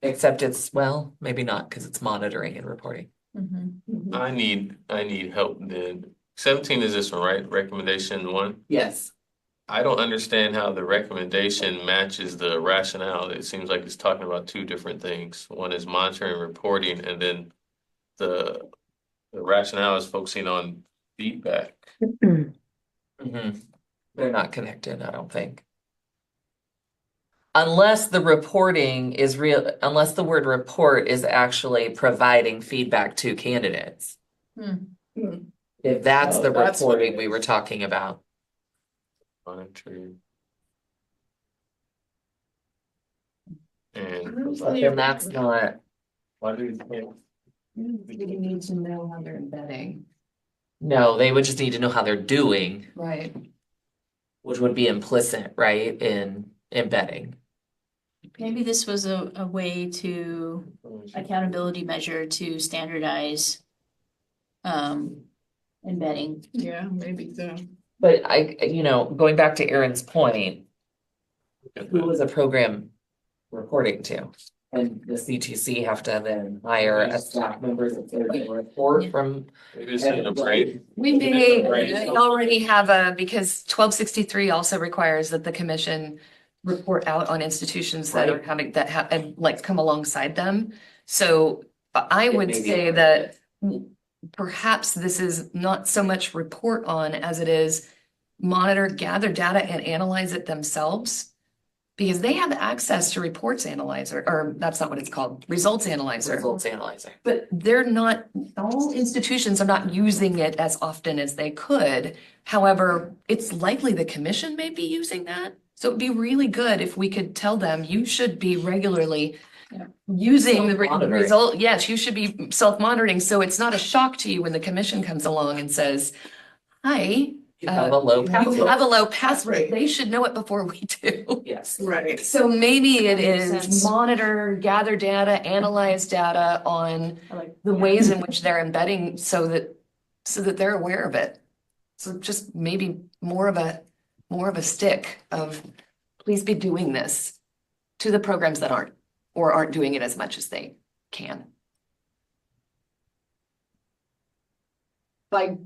Speaker 5: Except it's, well, maybe not because it's monitoring and reporting.
Speaker 3: Mhm.
Speaker 1: I need help then 17 is this one, right? Recommendation 1.
Speaker 5: Yes.
Speaker 1: I don't understand how the recommendation matches the rationale. It seems like it's talking about two different things. One is monitoring and reporting, and then the rationale is focusing on feedback.
Speaker 5: Mhm. They're not connected, I don't think. Unless the reporting is real, unless the word report is actually providing feedback to candidates.
Speaker 2: Hmm.
Speaker 5: If that's
Speaker 2: Oh,
Speaker 5: the
Speaker 2: that's what
Speaker 5: reporting
Speaker 2: it
Speaker 5: we
Speaker 2: is.
Speaker 5: were talking about.
Speaker 1: Monitoring. And
Speaker 5: But then that's not,
Speaker 1: why do you think?
Speaker 6: You need to know how they're embedding.
Speaker 5: no, they would just need to know how they're doing,
Speaker 6: Right.
Speaker 5: which would be implicit, right, in embedding.
Speaker 3: Maybe this was a way to accountability measure to standardize embedding.
Speaker 2: Yeah, maybe so.
Speaker 5: But going back to Aaron's point, who was a program reporting to? And the CTC have to then hire a staff member that's going to report
Speaker 3: Yeah.
Speaker 5: from.
Speaker 1: Maybe it's in the brain.
Speaker 6: We may already have because 1263 also requires that the commission report out on institutions that are
Speaker 5: Right.
Speaker 6: having that have and like come alongside them. So I
Speaker 5: It
Speaker 6: would
Speaker 5: may be
Speaker 6: say
Speaker 5: part of
Speaker 6: that perhaps this is not so much report on as it is monitor, gather data and analyze it themselves. Because they have access to reports analyzer, or that's not what it's called, results analyzer.
Speaker 5: Results analyzer.
Speaker 6: But they're not, all institutions are not using it as often as they could. However, it's likely the commission may be using that. So it'd be really good if we could tell them, you should be regularly using the
Speaker 5: Self-monitoring.
Speaker 6: result. Yes, you should be self-monitoring. So it's not a shock to you when the commission comes along and says, hi,
Speaker 5: You have a low
Speaker 6: you
Speaker 5: pass rate.
Speaker 6: have a low pass rate.
Speaker 2: Right.
Speaker 6: They should know it before we do.
Speaker 5: Yes.
Speaker 2: Right.
Speaker 6: So maybe it
Speaker 3: That makes
Speaker 6: is
Speaker 3: sense.
Speaker 6: monitor, gather data, analyze data on
Speaker 3: I like
Speaker 6: the ways in which they're embedding so that they're aware of it. So just maybe more of a stick of please be doing this to the programs that aren't doing it as much as they can. By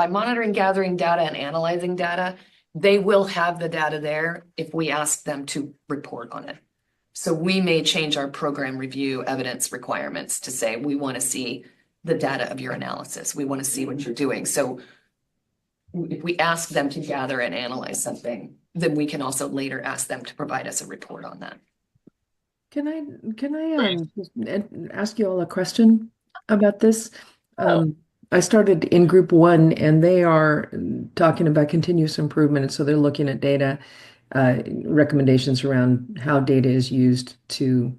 Speaker 6: monitoring, gathering data and analyzing data, they will have the data there if we ask them to report on it. So we may change our program review evidence requirements to say, we want to see the data of your analysis. We want to see what you're doing. So if we ask them to gather and analyze something, then we can also later ask them to provide us a report on that.
Speaker 8: Can I just ask you all a question about this? I started in group 1 and they are talking about continuous improvement. And so they're looking at data, recommendations around how data is used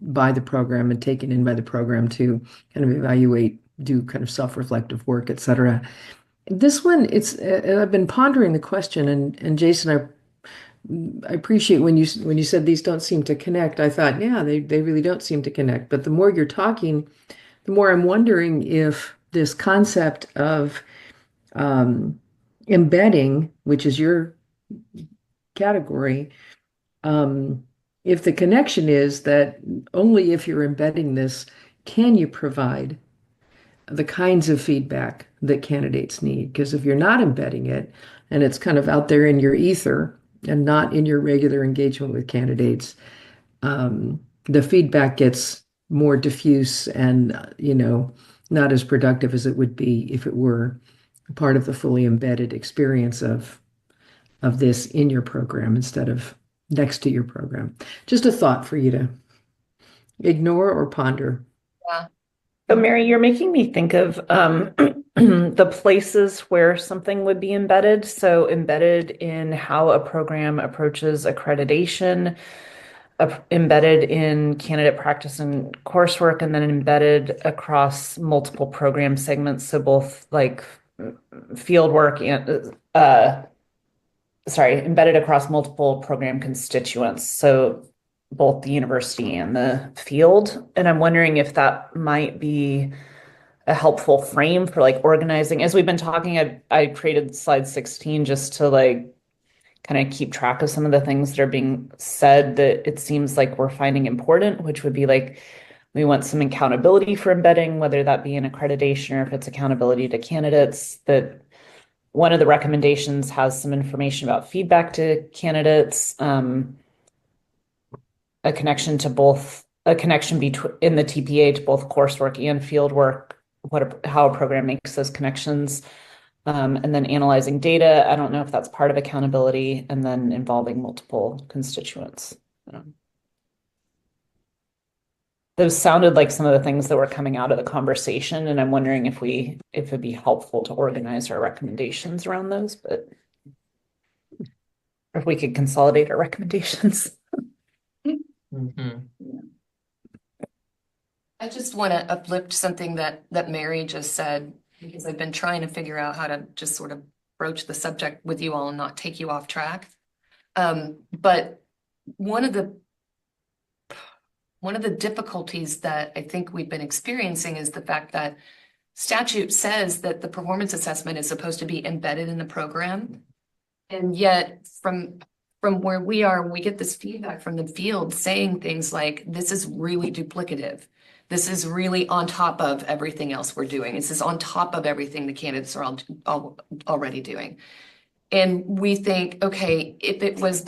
Speaker 8: by the program and taken in by the program to kind of evaluate, do kind of self-reflective work, et cetera. This one, I've been pondering the question, and Jason, I appreciate when you said these don't seem to connect. I thought, yeah, they really don't seem to connect. But the more you're talking, the more I'm wondering if this concept of embedding, which is your category, if the connection is that only if you're embedding this can you provide the kinds of feedback that candidates need. Because if you're not embedding it and it's kind of out there in your ether and not in your regular engagement with candidates, the feedback gets more diffuse and, not as productive as it would be if it were part of the fully embedded experience of this in your program instead of next to your program. Just a thought for you to ignore or ponder.
Speaker 4: So Mary, you're making me think of the places where something would be embedded. So embedded in how a program approaches accreditation, embedded in candidate practice and coursework, and then embedded across multiple program segments. So both like field work and embedded across multiple program constituents. So both the university and the field. And I'm wondering if that might be a helpful frame for like organizing. As we've been talking, I created slide 16 just to like kind of keep track of some of the things that are being said that it seems like we're finding important, which would be like, we want some accountability for embedding, whether that be in accreditation or if it's accountability to candidates, that one of the recommendations has some information about feedback to candidates, a connection between in the TPA to both coursework and fieldwork, how a program makes those connections, and then analyzing data. I don't know if that's part of accountability, and then involving multiple constituents. Those sounded like some of the things that were coming out of the conversation, and I'm wondering if it'd be helpful to organize our recommendations around those, but if we could consolidate our recommendations.
Speaker 5: Mhm.
Speaker 6: I just want to uplift something that Mary just said, because I've been trying to figure out how to just sort of broach the subject with you all and not take you off track. But one of the difficulties that I think we've been experiencing is the fact that statute says that the performance assessment is supposed to be embedded in the program. And yet from where we are, we get this feedback from the field saying things like, this is really duplicative. This is really on top of everything else we're doing. This is on top of everything the candidates are already doing. And we think, okay, if it was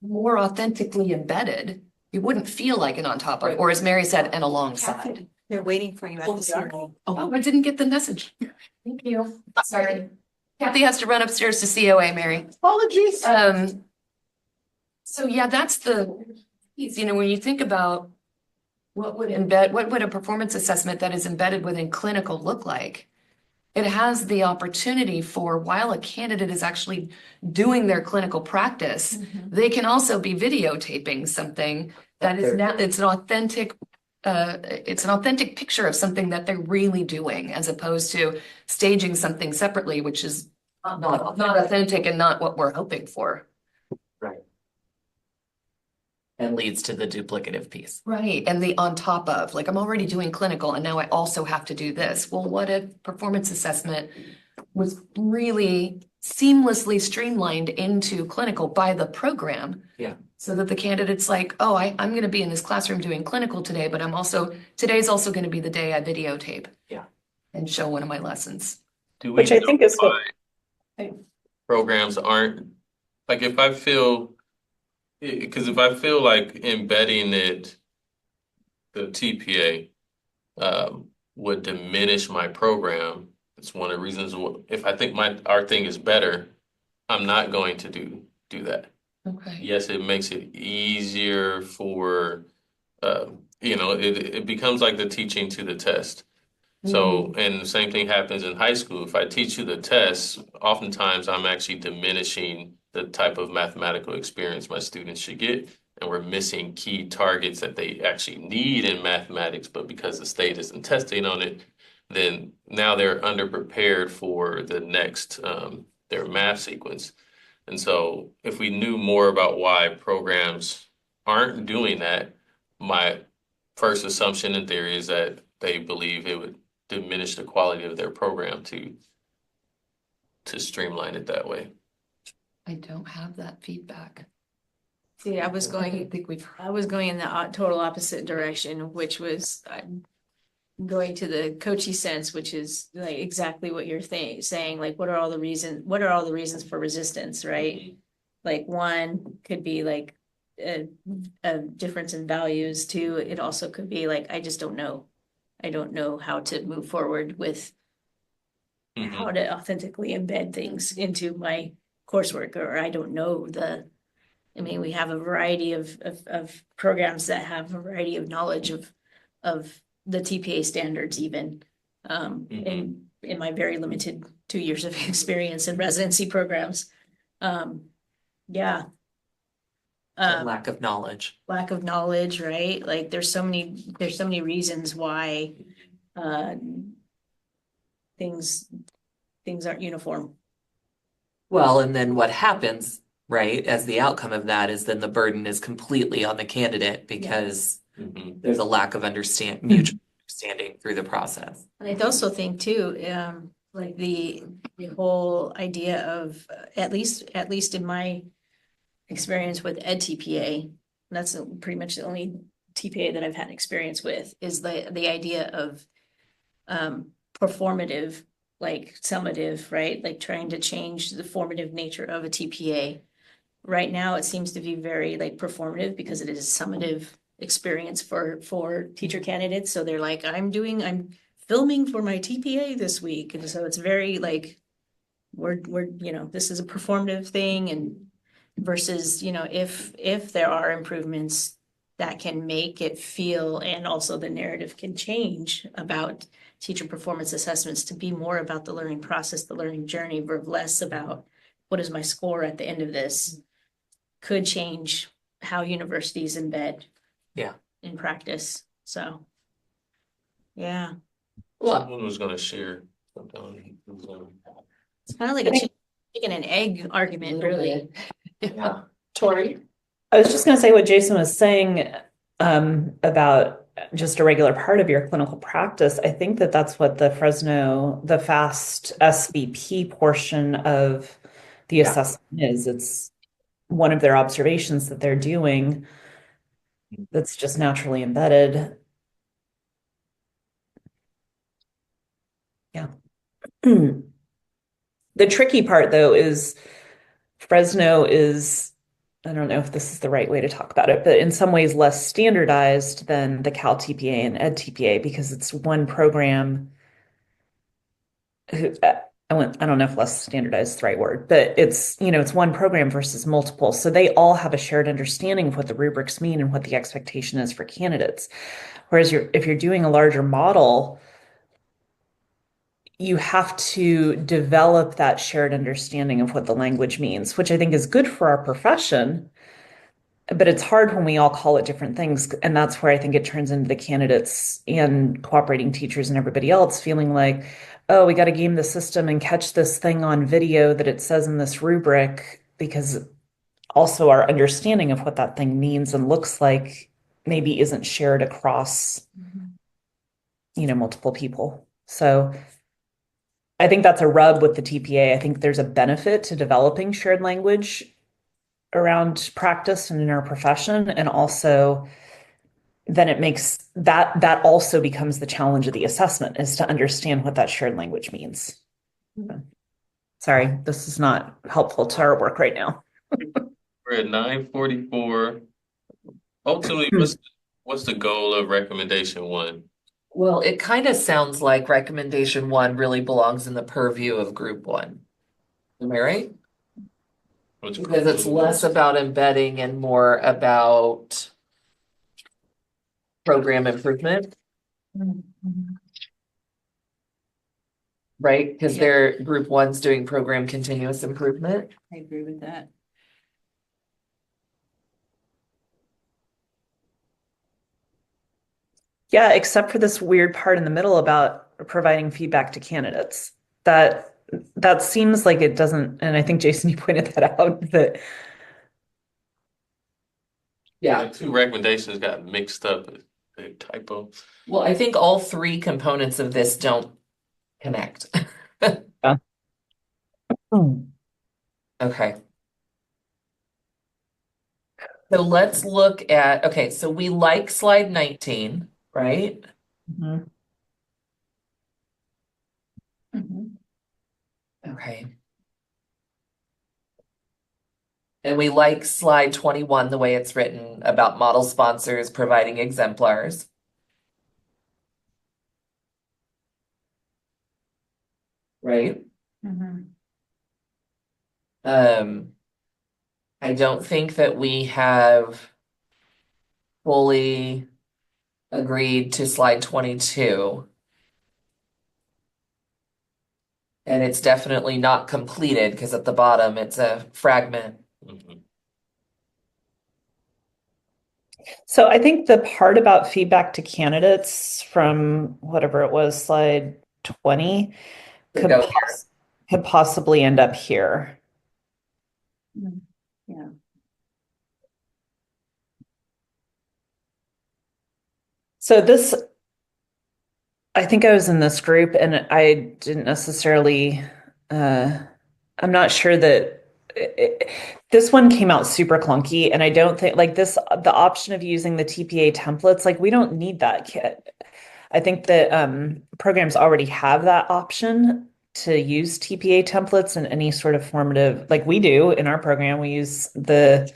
Speaker 6: more authentically embedded, it wouldn't feel like an on top of, or as Mary said, an alongside.
Speaker 7: They're waiting for you at the circle.
Speaker 6: Oh, I didn't get the message. Thank you. Sorry. Kathy has to run upstairs to COA, Mary.
Speaker 2: Apologies.
Speaker 6: So yeah, that's when you think about what would a performance assessment that is embedded within clinical look like? It has the opportunity for, while a candidate is actually doing their clinical practice, they can also be videotaping something that is now, it's an authentic picture of something that they're really doing, as opposed to staging something separately, which is not authentic and not what we're hoping for.
Speaker 5: Right. And leads to the duplicative piece.
Speaker 6: Right, and the on top of, like, I'm already doing clinical and now I also have to do this. Well, what if performance assessment was really seamlessly streamlined into clinical by the program?
Speaker 5: Yeah.
Speaker 6: So that the candidate's like, oh, I'm gonna be in this classroom doing clinical today, but today's also gonna be the day I videotape.
Speaker 5: Yeah.
Speaker 6: And show one of my lessons.
Speaker 1: Do we
Speaker 4: Which I
Speaker 1: know
Speaker 4: think is what
Speaker 1: why programs aren't, like, if I feel like embedding the TPA, would diminish my program, it's one of the reasons, if I think our thing is better, I'm not going to do that.
Speaker 6: Okay.
Speaker 1: Yes, it makes it easier for, it becomes like the teaching to the test. So, and the same thing happens in high school. If I teach you the tests, oftentimes I'm actually diminishing the type of mathematical experience my students should get. And we're missing key targets that they actually need in mathematics, but because the state isn't testing on it, then now they're underprepared for the next, their math sequence. And so if we knew more about why programs aren't doing that, my first assumption in theory is that they believe it would diminish the quality of their program to streamline it that way.
Speaker 6: I don't have that feedback.
Speaker 3: See, I was
Speaker 6: I
Speaker 3: going
Speaker 6: think we've.
Speaker 3: in the total opposite direction, which was going to the coachy sense, which is like exactly what you're saying, like, what are all the reasons for resistance, right? Like, one could be like a difference in values. Two, it also could be like, I just don't know. I don't know how to move forward with how to authentically embed things into my coursework, or I don't know we have a variety of programs that have a variety of knowledge of the TPA standards even. In my very limited 2 years of experience in residency programs. Yeah.
Speaker 5: Lack of knowledge.
Speaker 3: Lack of knowledge, right? Like, there's so many reasons why things aren't uniform.
Speaker 5: Well, and then what happens, right, as the outcome of that is then the burden is completely on the candidate because there's a lack of mutual understanding through the process.
Speaker 3: And I also think too, like the whole idea of, at least in my experience with Ed TPA, that's pretty much the only TPA that I've had experience with, is the idea of performative like summative, right? Like trying to change the formative nature of a TPA. Right now, it seems to be very like performative because it is a summative experience for teacher candidates. So they're like, I'm filming for my TPA this week. And so it's very like, we're, this is a performative thing and versus, if there are improvements that can make it feel, and also the narrative can change about teacher performance assessments to be more about the learning process, the learning journey, versus less about what is my score at the end of this, could change how universities embed
Speaker 5: Yeah.
Speaker 3: in practice. So, yeah,
Speaker 5: Well,
Speaker 1: Someone was gonna share something on Zoom.
Speaker 3: it's kind of like a chicken and egg argument, really.
Speaker 5: yeah.
Speaker 2: Tori?
Speaker 4: I was just going to say what Jason was saying about just a regular part of your clinical practice. I think that that's what the FAST SVP portion of the
Speaker 5: Yeah.
Speaker 4: assessment is. It's one of their observations that they're doing that's just naturally embedded. Yeah. The tricky part, though, is Fresno is, I don't know if this is the right way to talk about it, but in some ways less standardized than the Cal TPA and Ed TPA because it's one program. I don't know if less standardized is the right word, but it's one program versus multiple. So they all have a shared understanding of what the rubrics mean and what the expectation is for candidates. Whereas if you're doing a larger model, you have to develop that shared understanding of what the language means, which I think is good for our profession. But it's hard when we all call it different things. And that's where I think it turns into the candidates and cooperating teachers and everybody else feeling like, oh, we got to game the system and catch this thing on video that it says in this rubric, because also our understanding of what that thing means and looks like maybe isn't shared across, multiple people. So I think that's a rub with the TPA. I think there's a benefit to developing shared language around practice and in our profession. And also then it makes that also becomes the challenge of the assessment, is to understand what that shared language means. Sorry, this is not helpful to our work right now.
Speaker 1: We're at 9:44. Ultimately, what's the goal of recommendation one?
Speaker 5: Well, it kind of sounds like recommendation one really belongs in the purview of group one. Am I right? Because it's less about embedding and more about program improvement. Right? Because they're group one's doing program continuous improvement.
Speaker 3: I agree with that.
Speaker 4: Yeah, except for this weird part in the middle about providing feedback to candidates. That seems like it doesn't, and I think Jason, you pointed that out, that
Speaker 5: Yeah.
Speaker 1: The two recommendations got mixed up, a typo.
Speaker 5: Well, I think all three components of this don't connect. Okay. So let's look at, okay, so we like slide 19, right?
Speaker 4: Mhm.
Speaker 5: Okay. And we like slide 21, the way it's written about model sponsors providing exemplars. Right? I don't think that we have fully agreed to slide 22. And it's definitely not completed because at the bottom it's a fragment.
Speaker 1: Mhm.
Speaker 4: So I think the part about feedback to candidates from whatever it was, slide 20,
Speaker 5: Could go here.
Speaker 4: could possibly end up here.
Speaker 3: Yeah.
Speaker 4: So I think I was in this group and I didn't necessarily, I'm not sure that this one came out super clunky, and I don't think like the option of using the TPA templates, like we don't need that kit. I think that programs already have that option. to use TPA templates in any sort of formative, like we do in our program, we use the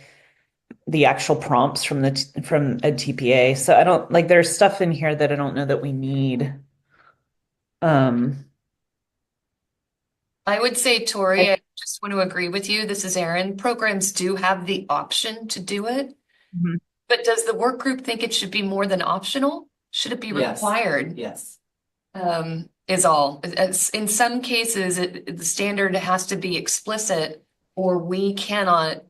Speaker 4: actual prompts from from a TPA. So I don't like there's stuff in here that I don't know that we need.
Speaker 6: I would say, Tori, I just want to agree with you. This is Erin. Programs do have the option to do it.
Speaker 4: Mhm.
Speaker 6: But does the work group think it should be more than optional? Should it be
Speaker 5: Yes.
Speaker 6: required?
Speaker 5: Yes.
Speaker 6: Is all. In some cases, the standard has to be explicit, or we cannot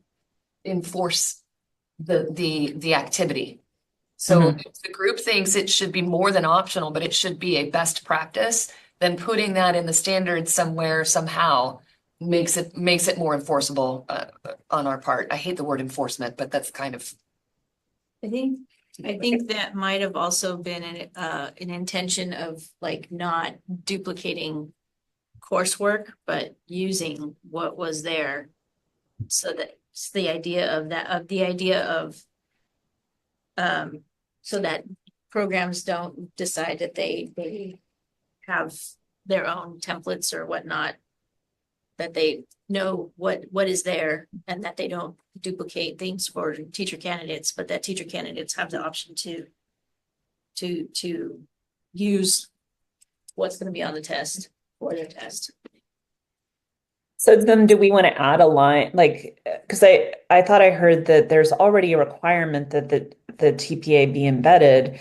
Speaker 6: enforce the activity. So
Speaker 4: Mhm.
Speaker 6: if the group thinks it should be more than optional, but it should be a best practice, then putting that in the standard somewhere, somehow makes it more enforceable on our part. I hate the word enforcement, but that's kind of.
Speaker 3: I think that might have also been an intention of like not duplicating coursework, but using what was there. So that it's the idea of so that programs don't decide that they have their own templates or whatnot. That they know what is there and that they don't duplicate things for teacher candidates, but that teacher candidates have the option to use what's going to be on the test for their test.
Speaker 4: So then do we want to add a line, like, because I thought I heard that there's already a requirement that the TPA be embedded,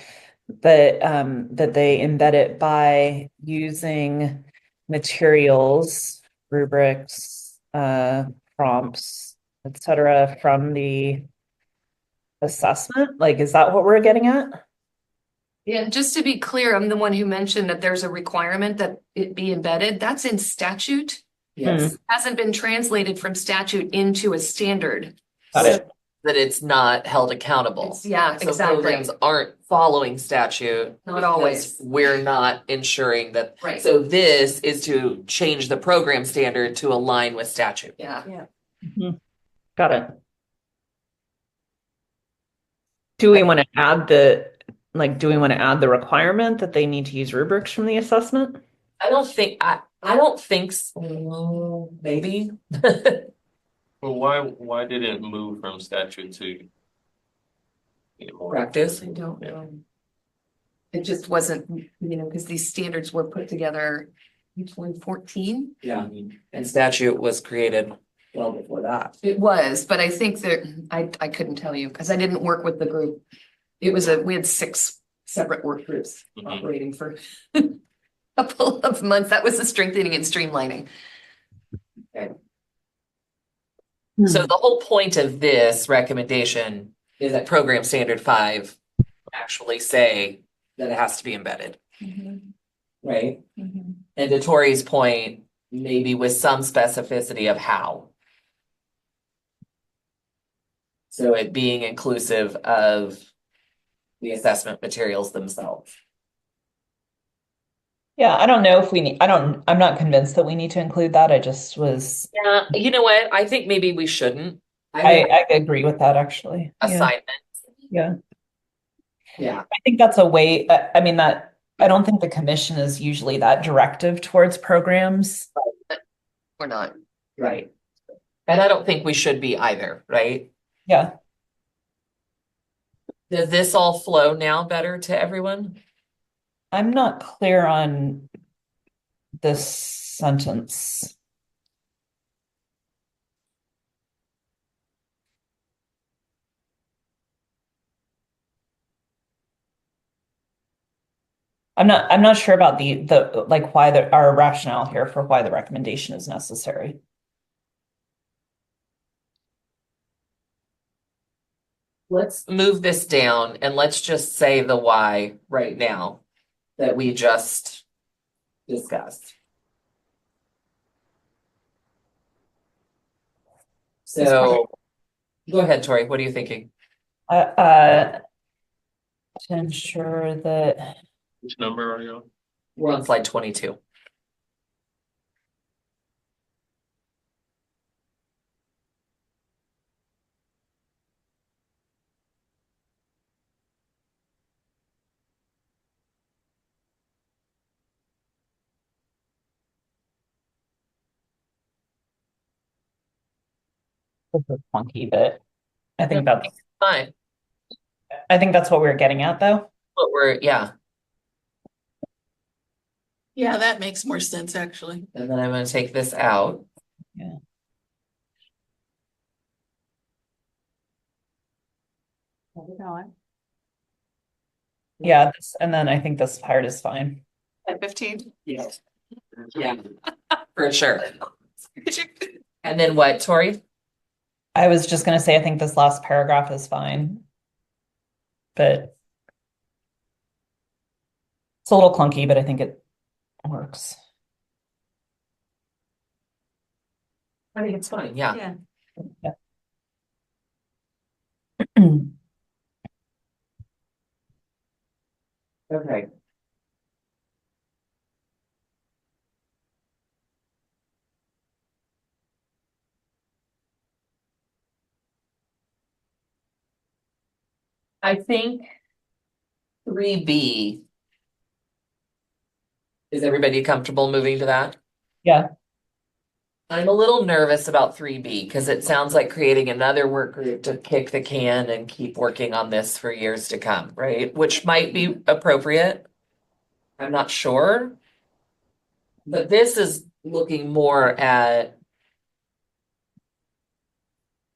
Speaker 4: but that they embed it by using materials, rubrics, prompts, etc. from the assessment. Like, is that what we're getting at?
Speaker 6: Yeah, just to be clear, I'm the one who mentioned that there's a requirement that it be embedded. That's in statute.
Speaker 5: Yes.
Speaker 6: Hasn't been translated from statute into a standard.
Speaker 4: Got it.
Speaker 5: That it's not held accountable.
Speaker 6: Yeah,
Speaker 5: So
Speaker 6: exactly.
Speaker 5: programs aren't following statute.
Speaker 6: Not
Speaker 5: because
Speaker 6: always.
Speaker 5: We're not ensuring that.
Speaker 6: Right.
Speaker 5: So this is to change the program standard to align with statute.
Speaker 6: Yeah.
Speaker 4: Got it. Do we want to add do we want to add the requirement that they need to use rubrics from the assessment?
Speaker 5: I don't think so. Maybe.
Speaker 1: Well, why did it move from statute to more
Speaker 5: Practice.
Speaker 6: I don't know. It just wasn't, because these standards were put together in 2014.
Speaker 5: Yeah. And statute was created well before that.
Speaker 6: It was, but I think that I couldn't tell you because I didn't work with the group. We had 6 separate work groups operating for a couple of months. That was the strengthening and streamlining.
Speaker 5: Okay. So the whole point of this recommendation is that program standard 5 actually say that it has to be embedded. Right? And to Tori's point, maybe with some specificity of how. So it being inclusive of the assessment materials themselves.
Speaker 4: Yeah, I don't know if we need, I'm not convinced that we need to include that. I just was,
Speaker 5: Yeah, you know what? I think maybe we shouldn't.
Speaker 4: I agree with that actually. Yeah.
Speaker 5: Assignment.
Speaker 4: Yeah.
Speaker 5: Yeah.
Speaker 4: I think that's a way, I mean, that I don't think the commission is usually that directive towards programs.
Speaker 6: We're not.
Speaker 5: Right. And I don't think we should be either, right?
Speaker 4: Yeah.
Speaker 5: Does this all flow now better to everyone?
Speaker 4: I'm not clear on this sentence. I'm not sure about the like why our rationale here for why the recommendation is necessary.
Speaker 5: Let's move this down and let's just say the why right now that we just discussed. So go ahead, Tori. What are you thinking?
Speaker 4: To ensure that
Speaker 1: Which number are you on?
Speaker 5: We're on slide 22.
Speaker 4: This is funky, but I think
Speaker 5: No,
Speaker 4: that's,
Speaker 5: Fine,
Speaker 4: I think that's what we're getting at though.
Speaker 5: but yeah,
Speaker 2: Yeah, that makes more sense, actually.
Speaker 5: and then I'm gonna take this out.
Speaker 4: Yeah. Yeah, and then I think this part is fine.
Speaker 7: At 15?
Speaker 5: Yes. Yeah, for sure. And then what, Tori?
Speaker 4: I was just gonna say, I think this last paragraph is fine. But it's a little clunky, but I think it works.
Speaker 5: I think it's fine, yeah.
Speaker 3: Yeah.
Speaker 5: Okay. I think 3B. Is everybody comfortable moving to that?
Speaker 4: Yeah.
Speaker 5: I'm a little nervous about 3B because it sounds like creating another work group to kick the can and keep working on this for years to come, right? Which might be appropriate. I'm not sure. But this is looking more at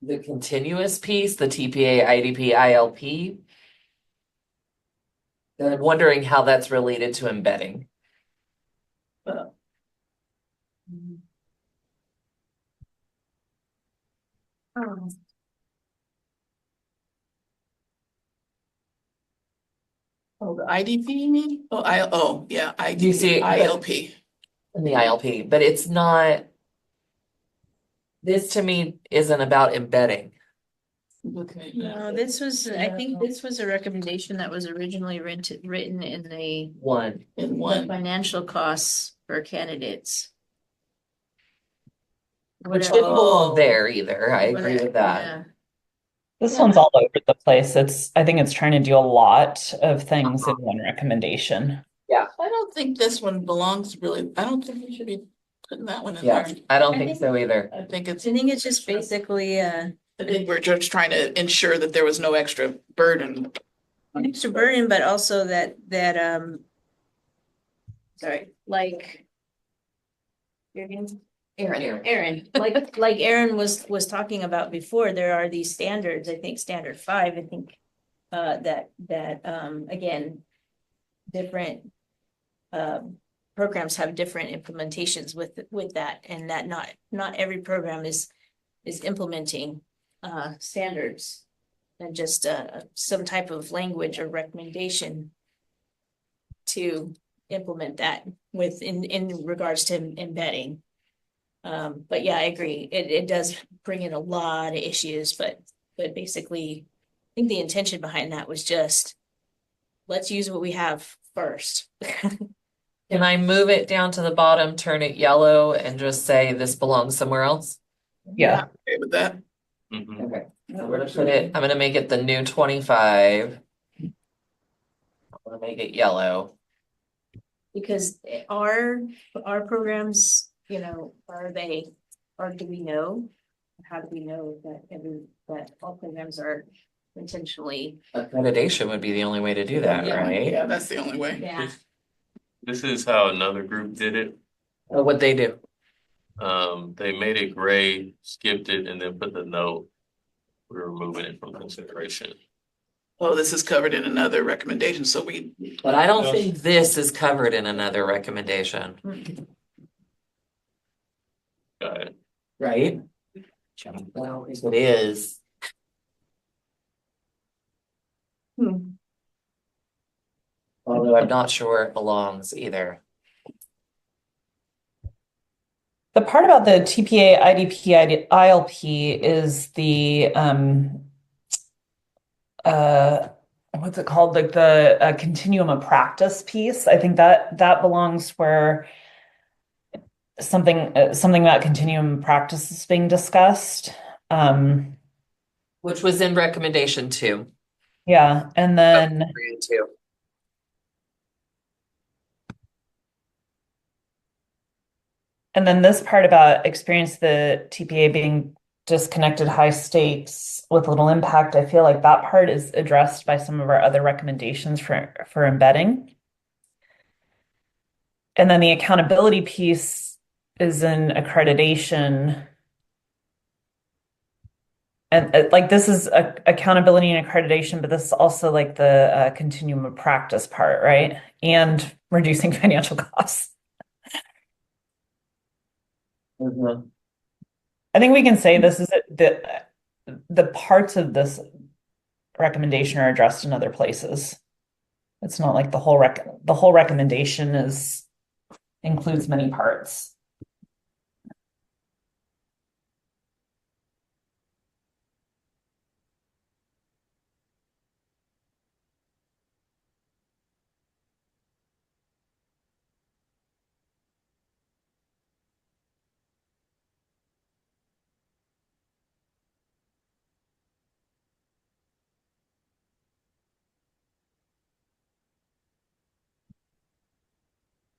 Speaker 5: the continuous piece, the TPA, IDP, ILP. And I'm wondering how that's related to embedding.
Speaker 2: Oh, the IDP, you mean? Yeah,
Speaker 5: Do you see
Speaker 2: IDP,
Speaker 5: it?
Speaker 2: ILP.
Speaker 5: In the ILP, but it's not. This to me isn't about embedding.
Speaker 2: Okay.
Speaker 3: No, this was, I think this was a recommendation that was originally written in the
Speaker 5: One.
Speaker 2: In
Speaker 3: the
Speaker 2: one.
Speaker 3: financial costs for candidates.
Speaker 5: Which
Speaker 3: Whatever.
Speaker 5: didn't belong there either. I agree
Speaker 3: Whatever,
Speaker 5: with that.
Speaker 3: yeah.
Speaker 4: This one's all over the place. I think it's trying to do a lot of things in one recommendation.
Speaker 2: I don't think this one belongs really, I don't think we should be putting that one in
Speaker 5: Yeah,
Speaker 2: there.
Speaker 5: I don't
Speaker 3: I
Speaker 5: think
Speaker 3: think-
Speaker 5: so either.
Speaker 2: I think it's,
Speaker 3: I think it's just basically
Speaker 2: I think we're just trying to ensure that there was no extra burden.
Speaker 3: an extra burden, but also that sorry, like. Aaron, like Aaron was talking about before, there are these standards, I think standard 5, I think. That again, different programs have different implementations with that, and that not every program is implementing standards. And just some type of language or recommendation to implement that in regards to embedding. But yeah, I agree. It does bring in a lot of issues, but basically, I think the intention behind that was just, let's use what we have first.
Speaker 5: Can I move it down to the bottom, turn it yellow, and just say this belongs somewhere else?
Speaker 4: Yeah.
Speaker 2: Okay with that.
Speaker 1: Mhm.
Speaker 5: Okay. So we're gonna put it, I'm gonna make it the new 25. I'm gonna make it yellow.
Speaker 3: Because our programs, do we know? How do we know that all programs are intentionally?
Speaker 5: Accreditation would be the only way to do that,
Speaker 2: Yeah,
Speaker 5: right?
Speaker 2: yeah, that's the only way.
Speaker 3: Yeah.
Speaker 1: This is how another group did it.
Speaker 5: What'd they do?
Speaker 1: They made it gray, skipped it, and then put the note. We're removing it from consideration.
Speaker 2: Oh, this is covered in another recommendation, so
Speaker 5: But I don't
Speaker 1: Yeah.
Speaker 5: think this is covered in another recommendation,
Speaker 1: Got it.
Speaker 5: right? Well, if it is. Although I'm not sure it belongs either.
Speaker 4: The part about the TPA, IDP, ILP is the what's it called? Like the continuum of practice piece. I think that belongs where something about continuum of practice is being discussed.
Speaker 5: Which was in recommendation 2.
Speaker 4: Yeah, and then
Speaker 5: Two.
Speaker 4: this part about experience the TPA being disconnected high stakes with little impact, I feel like that part is addressed by some of our other recommendations for embedding. And then the accountability piece is in accreditation. And like this is accountability and accreditation, but this is also like the continuum of practice part, right? And reducing financial costs. I think we can say this is the parts of this recommendation are addressed in other places. It's not like the whole recommendation includes many parts.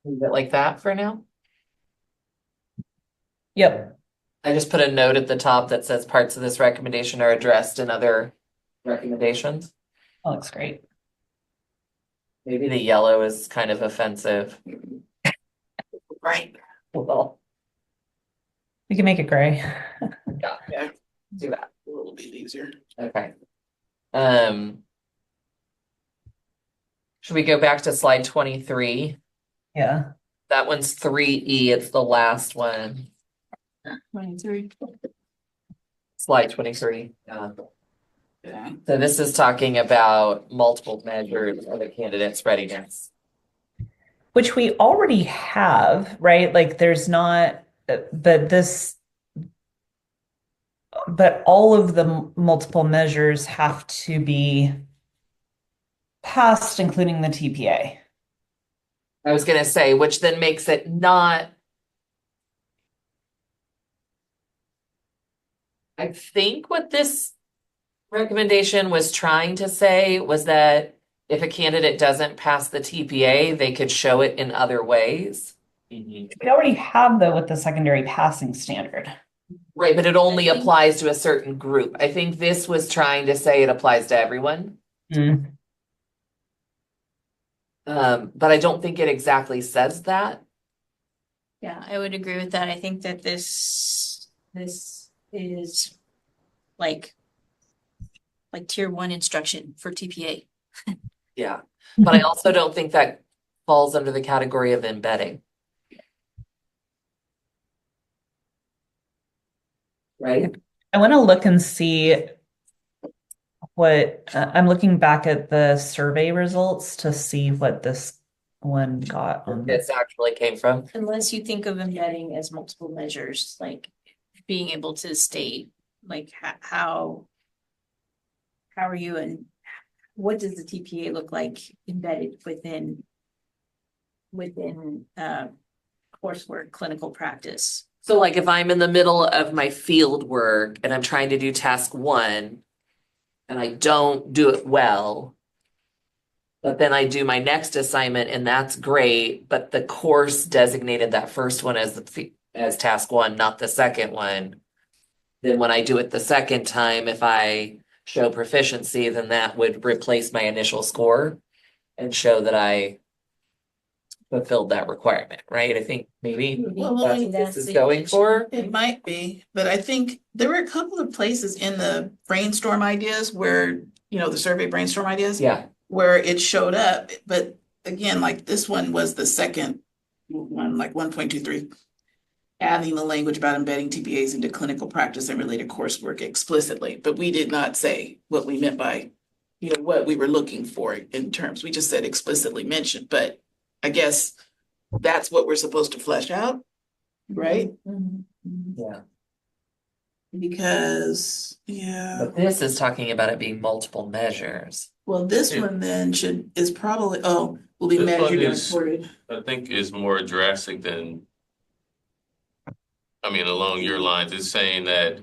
Speaker 5: Leave it like that for now.
Speaker 4: Yep.
Speaker 5: I just put a note at the top that says parts of this recommendation are addressed in other recommendations.
Speaker 4: That looks great.
Speaker 5: Maybe the yellow is kind of offensive.
Speaker 2: Right.
Speaker 5: Well,
Speaker 4: We can make it gray.
Speaker 2: Yeah,
Speaker 5: do that.
Speaker 2: a little bit easier.
Speaker 5: Okay. Should we go back to slide 23?
Speaker 4: Yeah.
Speaker 5: That one's 3E. It's the last one.
Speaker 2: 23.
Speaker 5: Slide 23.
Speaker 2: Yeah.
Speaker 5: So this is talking about multiple measures of the candidate's readiness.
Speaker 4: Which we already have, right? Like there's not, but all of the multiple measures have to be passed, including the TPA.
Speaker 5: I was gonna say, which then makes it not. I think what this recommendation was trying to say was that if a candidate doesn't pass the TPA, they could show it in other ways.
Speaker 4: We already have though with the secondary passing standard.
Speaker 5: Right, but it only applies to a certain group. I think this was trying to say it applies to everyone.
Speaker 4: Mm.
Speaker 5: But I don't think it exactly says that.
Speaker 3: Yeah, I would agree with that. I think that this is like tier 1 instruction for TPA.
Speaker 5: Yeah, but I also don't think that falls under the category of embedding. Right?
Speaker 4: I want to look and see what I'm looking back at the survey results to see what this one got on
Speaker 5: This actually came from.
Speaker 3: Unless you think of embedding as multiple measures, like being able to state like how are you and what does the TPA look like embedded within coursework, clinical practice.
Speaker 5: So like if I'm in the middle of my field work and I'm trying to do task 1 and I don't do it well, but then I do my next assignment and that's great, but the course designated that first one as task 1, not the second one. Then when I do it the second time, if I show proficiency, then that would replace my initial score and show that I fulfilled that requirement, right? I think maybe
Speaker 2: Well,
Speaker 5: that's what this is going for.
Speaker 2: It might be, but I think there were a couple of places in the brainstorm ideas where, the survey brainstorm ideas.
Speaker 5: Yeah.
Speaker 2: Where it showed up, but again, like this one was the second one, like 1.23. Adding the language about embedding TPAs into clinical practice and related coursework explicitly, but we did not say what we meant by, what we were looking for in terms. We just said explicitly mentioned, but I guess that's what we're supposed to flesh out, right?
Speaker 5: Yeah.
Speaker 2: Because, yeah,
Speaker 5: But this is talking about it being multiple measures.
Speaker 2: well, this one then is probably, will be
Speaker 1: This one
Speaker 2: measured and
Speaker 1: is-
Speaker 2: reported.
Speaker 1: I think is more drastic than, along your lines, it's saying that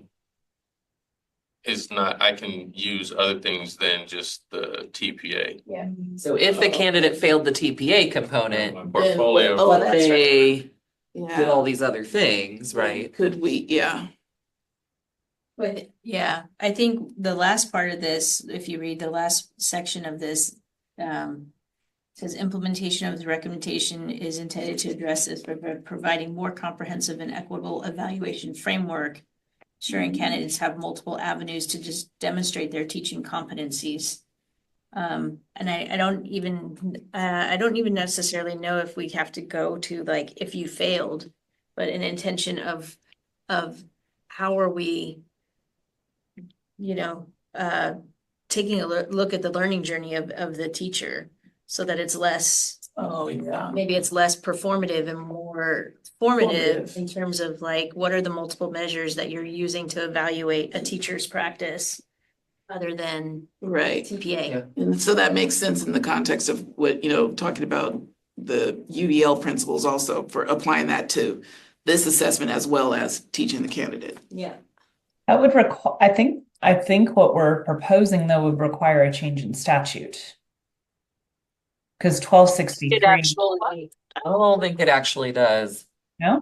Speaker 1: it's not, I can use other things than just the TPA.
Speaker 3: Yeah.
Speaker 5: So if the candidate failed the TPA component,
Speaker 1: My portfolio.
Speaker 2: Oh,
Speaker 5: but
Speaker 2: that's right.
Speaker 5: they did
Speaker 2: Yeah.
Speaker 5: all these other things, right?
Speaker 2: Could we, yeah.
Speaker 3: But yeah, I think the last part of this, if you read the last section of this, says implementation of the recommendation is intended to address this by providing more comprehensive and equitable evaluation framework, ensuring candidates have multiple avenues to just demonstrate their teaching competencies. And I don't even necessarily know if we have to go to like if you failed, but an intention of how are we, taking a look at the learning journey of the teacher so that it's less,
Speaker 2: Oh, yeah.
Speaker 3: maybe it's less performative and more formative
Speaker 2: Formative.
Speaker 3: in terms of like, what are the multiple measures that you're using to evaluate a teacher's practice other than
Speaker 2: Right.
Speaker 3: TPA?
Speaker 5: Yeah.
Speaker 2: And so that makes sense in the context of what, talking about the UDL principles also for applying that to this assessment as well as teaching the candidate.
Speaker 3: Yeah.
Speaker 4: That would require, I think what we're proposing though would require a change in statute. Because 1263,
Speaker 5: I don't think it actually does.
Speaker 4: no?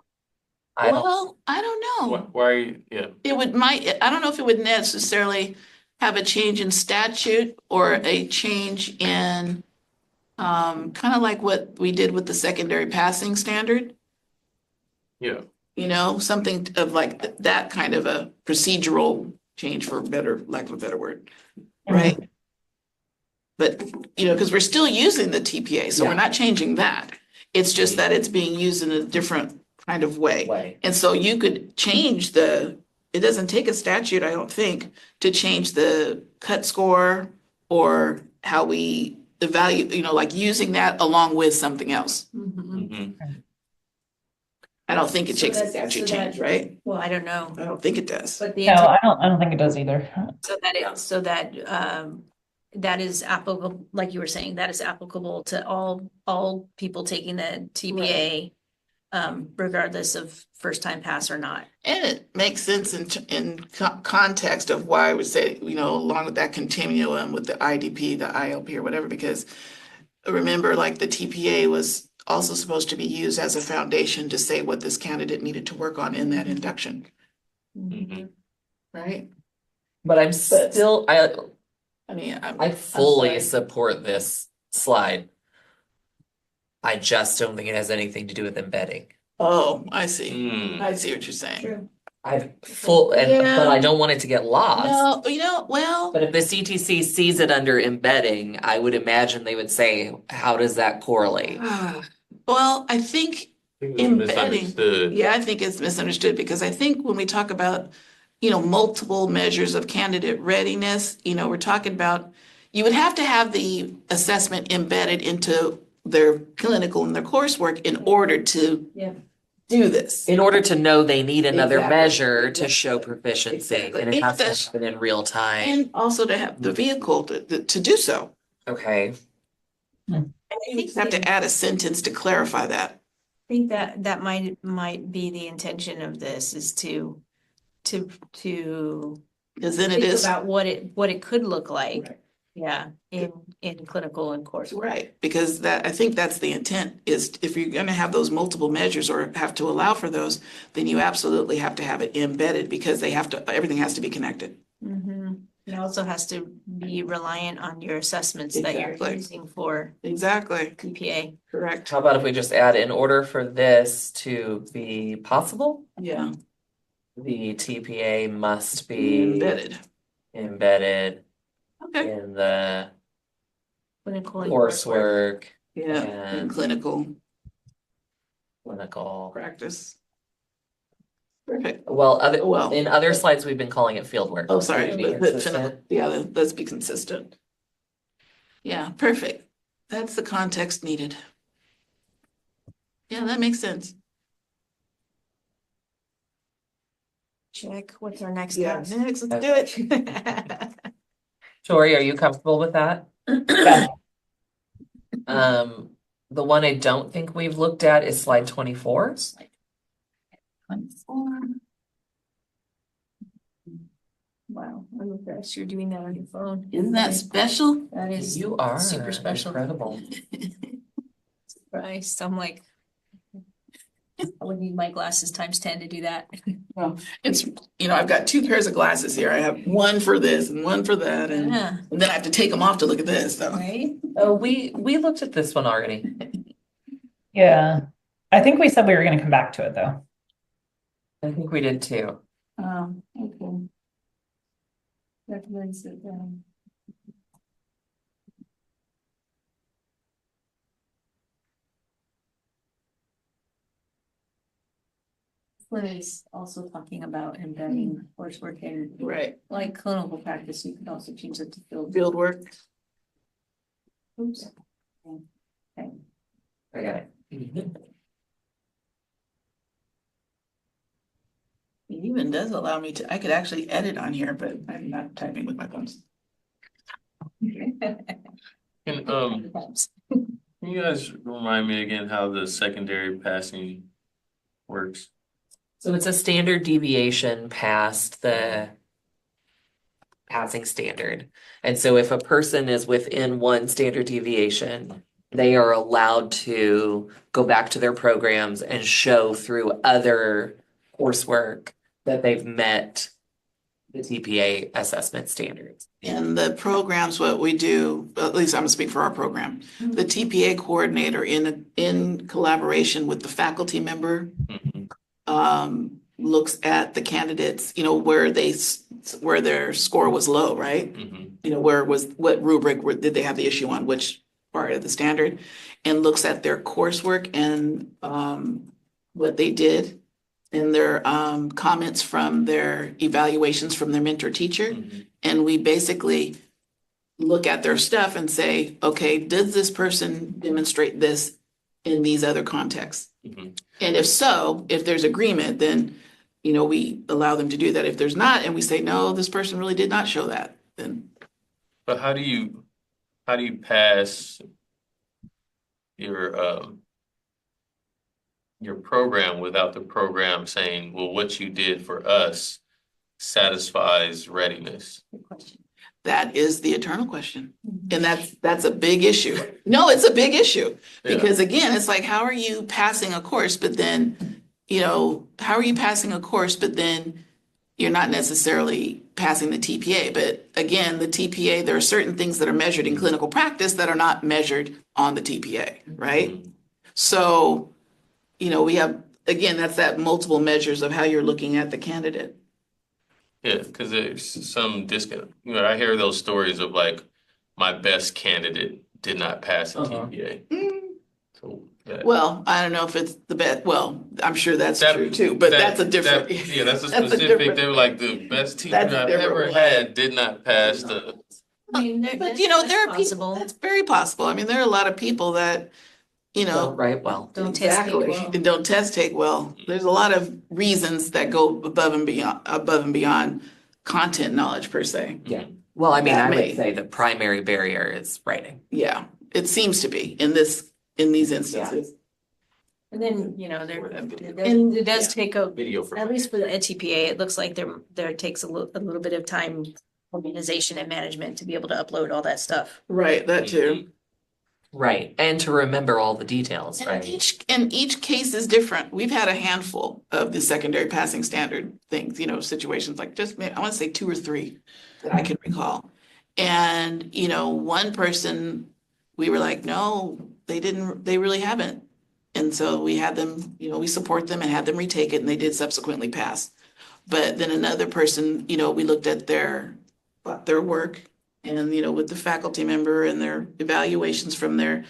Speaker 5: I don't,
Speaker 2: Well, I don't know.
Speaker 1: Why are you, yeah,
Speaker 2: I don't know if it would necessarily have a change in statute or a change in kind of like what we did with the secondary passing standard,
Speaker 1: yeah.
Speaker 2: something of like that kind of a procedural change for lack of a better word, right? But, because we're still using the TPA, so we're not changing that. It's just that it's being used in a different kind of way. And so you could change it doesn't take a statute, I don't think, to change the cut score or how we evaluate, like using that along with something else.
Speaker 1: Mhm.
Speaker 2: I don't think it
Speaker 3: So
Speaker 2: takes a
Speaker 3: that-
Speaker 2: statute
Speaker 3: so that-
Speaker 2: change, right?
Speaker 3: Well, I don't know,
Speaker 2: I don't think it does.
Speaker 3: but the
Speaker 4: No,
Speaker 3: intent,
Speaker 4: I don't think it does either.
Speaker 3: that is applicable, like you were saying, that is applicable to all people taking the TPA, regardless of first time pass or not.
Speaker 2: And it makes sense in context of why I would say, along with that continuum with the IDP, the ILP or whatever, because remember, like the TPA was also supposed to be used as a foundation to say what this candidate needed to work on in that induction,
Speaker 1: Mhm.
Speaker 2: right?
Speaker 5: but I'm still,
Speaker 2: I mean,
Speaker 5: I fully
Speaker 2: sorry.
Speaker 5: support this slide. I just don't think it has anything to do with embedding.
Speaker 2: Oh, I see.
Speaker 1: Mm.
Speaker 2: I see what you're saying.
Speaker 3: True.
Speaker 2: Yeah.
Speaker 5: But I don't want it to get lost.
Speaker 2: No, well,
Speaker 5: But if the CTC sees it under embedding, I would imagine they would say, how does that correlate?
Speaker 2: well, I think
Speaker 1: It was
Speaker 2: embedding.
Speaker 1: misunderstood.
Speaker 2: Yeah, I think it's misunderstood because I think when we talk about, multiple measures of candidate readiness, we're talking about, you would have to have the assessment embedded into their clinical and their coursework in order to
Speaker 3: Yeah.
Speaker 2: do this.
Speaker 5: In order to know they need another
Speaker 2: Exactly.
Speaker 5: measure to show proficiency,
Speaker 2: Exactly.
Speaker 5: and it has to
Speaker 2: That's-
Speaker 5: happen in real time.
Speaker 2: And also to have the vehicle to do so.
Speaker 5: Okay,
Speaker 2: You just have to add a sentence to clarify that.
Speaker 3: I think that might be the intention of this is to
Speaker 2: Because then it
Speaker 3: think
Speaker 2: is.
Speaker 3: about what it could look like.
Speaker 2: Right.
Speaker 3: Yeah, in clinical and coursework.
Speaker 2: Right, because I think that's the intent, is if you're gonna have those multiple measures or have to allow for those, then you absolutely have to have it embedded because everything has to be connected.
Speaker 3: Mhm. It also has to be reliant on your assessments that you're
Speaker 2: Exactly.
Speaker 3: using for
Speaker 2: Exactly,
Speaker 3: TPA.
Speaker 2: correct.
Speaker 5: how about if we just add, in order for this to be possible,
Speaker 2: Yeah,
Speaker 5: the TPA must be
Speaker 2: embedded.
Speaker 5: embedded
Speaker 2: Okay,
Speaker 5: in the
Speaker 3: Clinical and
Speaker 5: coursework,
Speaker 2: yeah, in
Speaker 5: and
Speaker 2: clinical
Speaker 5: clinical.
Speaker 2: practice. Perfect.
Speaker 5: Well, in other slides, we've been calling it fieldwork.
Speaker 2: Oh, sorry,
Speaker 5: To be
Speaker 2: but
Speaker 5: consistent.
Speaker 2: yeah, let's be consistent. Yeah, perfect. That's the context needed. Yeah, that makes sense.
Speaker 3: Check. What's our next
Speaker 2: Yeah,
Speaker 3: step?
Speaker 2: next, let's do it.
Speaker 5: Tori, are you comfortable with that?
Speaker 4: Yeah.
Speaker 5: The one I don't think we've looked at is slide 24.
Speaker 3: Wow, I'm impressed. You're doing that on your phone.
Speaker 2: Isn't that special?
Speaker 3: That is
Speaker 5: You are
Speaker 3: super special.
Speaker 5: incredible.
Speaker 3: Surprised. I'm like, I would need my glasses times 10 to do that.
Speaker 2: Well, it's, I've got two pairs of glasses here. I have one for this and one for that, and
Speaker 3: Yeah,
Speaker 2: then I have to take them off to look at this, so.
Speaker 3: right?
Speaker 5: Oh, we looked at this one already.
Speaker 4: Yeah. I think we said we were gonna come back to it though.
Speaker 5: I think we did too.
Speaker 3: Okay. Recommends that, One is also talking about embedding coursework in
Speaker 2: Right,
Speaker 3: like clinical practice. You could also change it to field.
Speaker 2: field work.
Speaker 3: Oops. Okay.
Speaker 5: I got it.
Speaker 2: It even does allow me to, I could actually edit on here, but I'm not typing with my thumbs.
Speaker 1: Can you guys remind me again how the secondary passing works?
Speaker 5: So it's a standard deviation past the passing standard. And so if a person is within one standard deviation, they are allowed to go back to their programs and show through other coursework that they've met the TPA assessment standards.
Speaker 2: And the programs, what we do, at least I'm gonna speak for our program, the TPA coordinator in collaboration with the faculty member looks at the candidates, where their score was low, right? What rubric did they have the issue on, which part of the standard, and looks at their coursework and what they did and their comments from their evaluations from their mentor teacher. And we basically look at their stuff and say, okay, does this person demonstrate this in these other contexts? And if so, if there's agreement, then, we allow them to do that. If there's not, and we say, no, this person really did not show that, then.
Speaker 1: But how do you pass your program without the program saying, well, what you did for us satisfies readiness?
Speaker 3: Good question.
Speaker 2: That is the eternal question. And that's a big issue. No, it's a big issue. Because again, it's like, how are you passing a course, but then, how are you passing a course, but then you're not necessarily passing the TPA. But again, the TPA, there are certain things that are measured in clinical practice that are not measured on the TPA, right? So, we have, again, that's that multiple measures of how you're looking at the candidate.
Speaker 1: Yeah, because there's some discount. I hear those stories of like, my best candidate did not pass a TPA. So,
Speaker 2: Well, I don't know if it's the best. Well, I'm sure that's true too, but that's a different.
Speaker 1: That's a specific. They were like the best teacher I've ever had did not pass the.
Speaker 3: I mean,
Speaker 2: But
Speaker 3: that's
Speaker 2: there are
Speaker 3: possible.
Speaker 2: people. It's very possible. I mean, there are a lot of people that,
Speaker 5: Don't write well.
Speaker 3: Don't test take
Speaker 2: exactly,
Speaker 3: well.
Speaker 2: and don't test take well. There's a lot of reasons that go above and beyond content knowledge per se.
Speaker 5: Yeah. Well, I mean,
Speaker 2: That
Speaker 5: I
Speaker 2: may-
Speaker 5: would say the primary barrier is writing.
Speaker 2: Yeah, it seems to be in these instances.
Speaker 3: And then,
Speaker 2: And-
Speaker 3: it does take a,
Speaker 1: Video for.
Speaker 3: at least for the TPA, it looks like there takes a little bit of time, organization and management to be able to upload all that stuff.
Speaker 2: Right, that too.
Speaker 5: Right. And to remember all the details,
Speaker 2: And
Speaker 5: right?
Speaker 2: each case is different. We've had a handful of the secondary passing standard things, situations like just, I want to say 2 or 3 that I can recall. And, one person, we were like, no, they really haven't. And so we had them, we support them and had them retake it and they did subsequently pass. But then another person, we looked at their work and, with the faculty member and their evaluations from their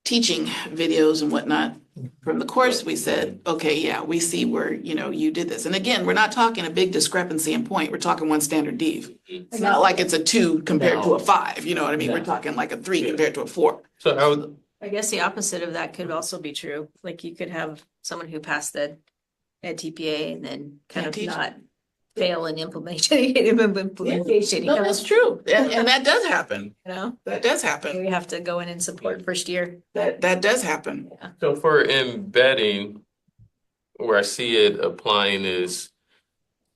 Speaker 2: teaching videos and whatnot from the course, we said, okay, yeah, we see where, you did this. And again, we're not talking a big discrepancy in point. We're talking one standard dev. It's not like it's a 2 compared to a 5, you know what I mean? We're talking like a 3 compared to a 4.
Speaker 1: So
Speaker 3: I guess the opposite of that could also be true. Like you could have someone who passed the TPA and then kind
Speaker 2: Can't
Speaker 3: of
Speaker 2: teach.
Speaker 3: not fail in implementation.
Speaker 2: No, that's true. And that does happen.
Speaker 3: That
Speaker 2: That does happen.
Speaker 3: we have to go in and support first year.
Speaker 2: That does happen.
Speaker 1: So for embedding, where I see it applying is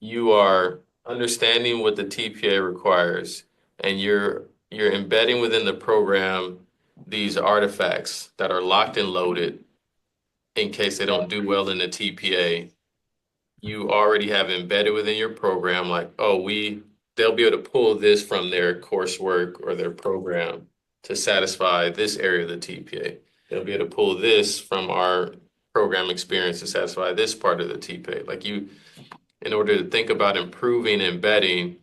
Speaker 1: you are understanding what the TPA requires and you're embedding within the program these artifacts that are locked and loaded in case they don't do well in the TPA, you already have embedded within your program, like, oh, they'll be able to pull this from their coursework or their program to satisfy this area of the TPA. They'll be able to pull this from our program experience to satisfy this part of the TPA. Like in order to think about improving embedding,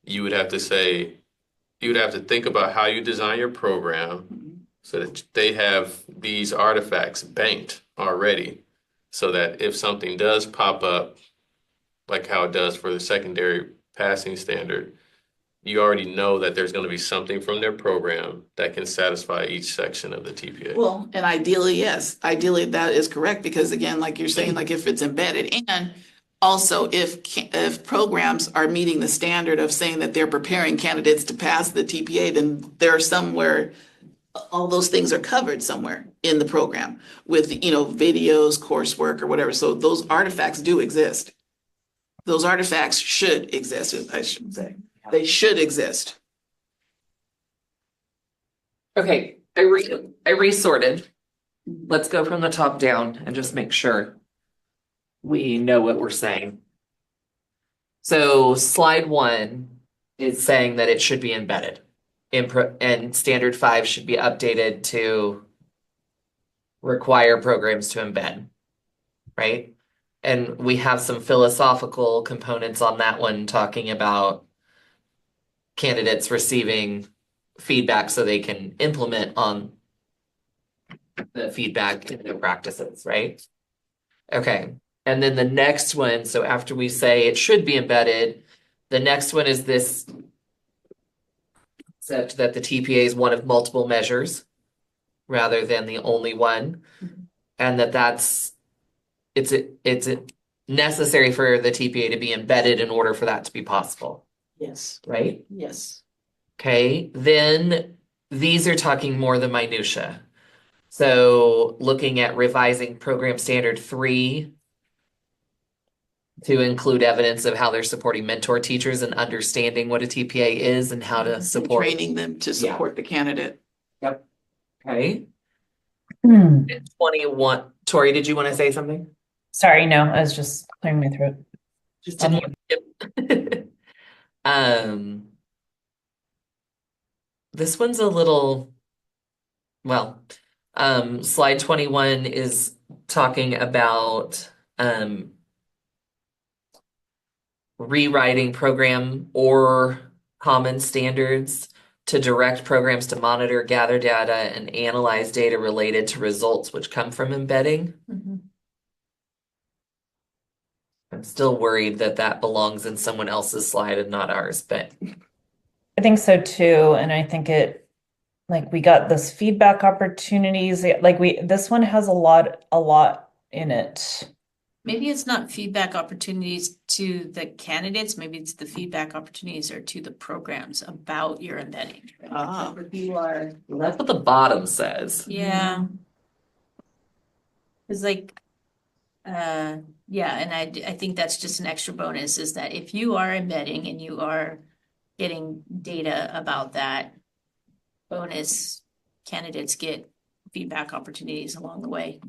Speaker 1: you would have to think about how you design your program so that they have these artifacts banked already, so that if something does pop up, like how it does for the secondary passing standard, you already know that there's going to be something from their program that can satisfy each section of the TPA.
Speaker 2: Well, and ideally, yes, ideally that is correct, because again, like you're saying, like if it's embedded, and also if programs are meeting the standard of saying that they're preparing candidates to pass the TPA, then there's somewhere, all those things are covered somewhere in the program with, videos, coursework or whatever. So those artifacts do exist. Those artifacts should exist, I should say. They should exist.
Speaker 5: Okay, I resorted. Let's go from the top down and just make sure we know what we're saying. So slide 1 is saying that it should be embedded. And standard 5 should be updated to require programs to embed, right? And we have some philosophical components on that one, talking about candidates receiving feedback so they can implement on the feedback in their practices, right? Okay, and then the next one, so after we say it should be embedded, the next one is this, so that the TPA is one of multiple measures rather than the only one, and it's necessary for the TPA to be embedded in order for that to be possible,
Speaker 2: Yes,
Speaker 5: right?
Speaker 2: yes.
Speaker 5: Okay, then these are talking more the minutia. So looking at revising program standard 3 to include evidence of how they're supporting mentor teachers and understanding what a TPA is and how to support.
Speaker 2: Training them to support the candidate.
Speaker 5: Yep. Okay. And 21, Tori, did you want to say something?
Speaker 4: Sorry, no, I was just clearing my throat.
Speaker 5: Just didn't. Yep. This one's a little, well, slide 21 is talking about rewriting program or common standards to direct programs to monitor, gather data, and analyze data related to results which come from embedding. I'm still worried that that belongs in someone else's slide and not ours, but
Speaker 4: I think so too, and I think like we got this feedback opportunities, like this one has a lot in it.
Speaker 3: Maybe it's not feedback opportunities to the candidates, maybe it's the feedback opportunities are to the programs about your embedding.
Speaker 2: Ah.
Speaker 3: Where people are,
Speaker 5: that's what the bottom says.
Speaker 3: yeah. It's like, yeah, and I think that's just an extra bonus, is that if you are embedding and you are getting data about that, bonus candidates get feedback opportunities along the way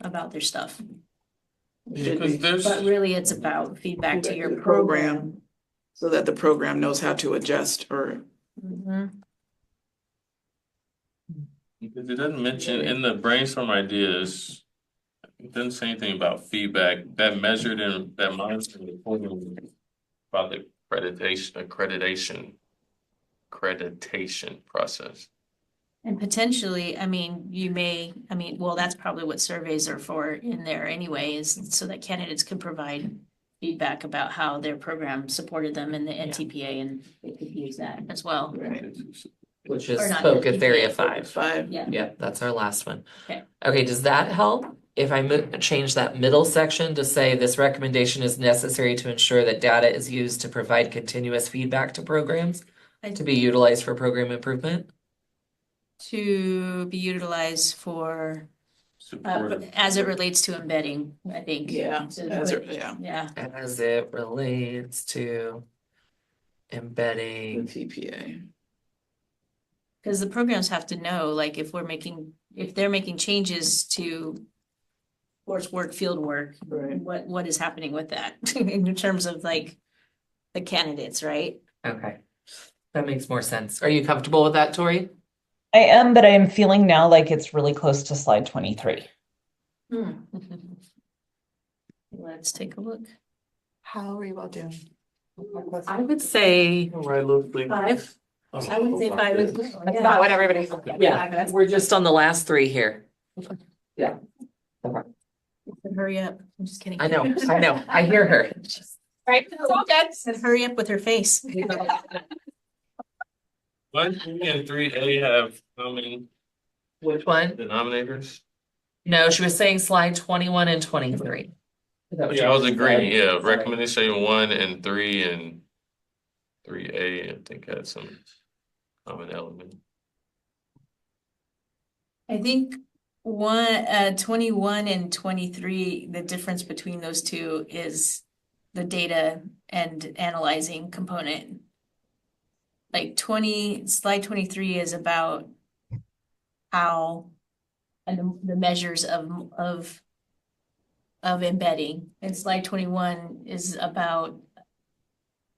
Speaker 3: about their stuff. But really, it's about feedback to your program.
Speaker 2: So that the program knows how to adjust or.
Speaker 1: Because it doesn't mention in the brainstorm ideas, it doesn't say anything about feedback that measured in that monitoring reporting about the accreditation process.
Speaker 3: And potentially, well, that's probably what surveys are for in there anyway, is so that candidates can provide feedback about how their program supported them in the NTPA, and they could use that as well.
Speaker 5: Which is
Speaker 3: Or not
Speaker 5: focus
Speaker 3: NTPA,
Speaker 5: area 5.
Speaker 2: 5.
Speaker 3: Yeah.
Speaker 5: Yep, that's our last one.
Speaker 3: Okay.
Speaker 5: Okay, does that help? If I change that middle section to say this recommendation is necessary to ensure that data is used to provide continuous feedback to programs to be utilized for program improvement?
Speaker 3: To be utilized for, as it relates to embedding, I think.
Speaker 2: Yeah,
Speaker 3: So
Speaker 2: yeah.
Speaker 5: As it relates to embedding
Speaker 2: TPA.
Speaker 3: Because the programs have to know, like, if they're making changes to coursework, field work,
Speaker 2: Right.
Speaker 3: what is happening with that in terms of like the candidates, right?
Speaker 5: Okay. That makes more sense. Are you comfortable with that, Tori?
Speaker 4: I am, but I am feeling now like it's really close to slide 23.
Speaker 3: Let's take a look.
Speaker 7: How are you all doing?
Speaker 5: I would say,
Speaker 1: Right, Leslie.
Speaker 3: 5. I would say 5 as well.
Speaker 7: That's not what everybody.
Speaker 5: yeah, we're just on the last 3 here. Yeah. Okay.
Speaker 3: Hurry up. I'm just kidding.
Speaker 5: I know. I hear her.
Speaker 7: Right, it's all good.
Speaker 3: Said hurry up with her face.
Speaker 1: 1, 2, and 3A have common
Speaker 5: Which one?
Speaker 1: denominators.
Speaker 5: No, she was saying slide 21 and 23. Is that what
Speaker 1: Yeah,
Speaker 5: you
Speaker 1: I was
Speaker 5: just
Speaker 1: agreeing.
Speaker 5: said?
Speaker 1: Yeah,
Speaker 5: Sorry.
Speaker 1: recommendation 1 and 3 and 3A, I think had some common element.
Speaker 3: I think 21 and 23, the difference between those two is the data and analyzing component. Like slide 23 is about how and the measures of embedding, and slide 21 is about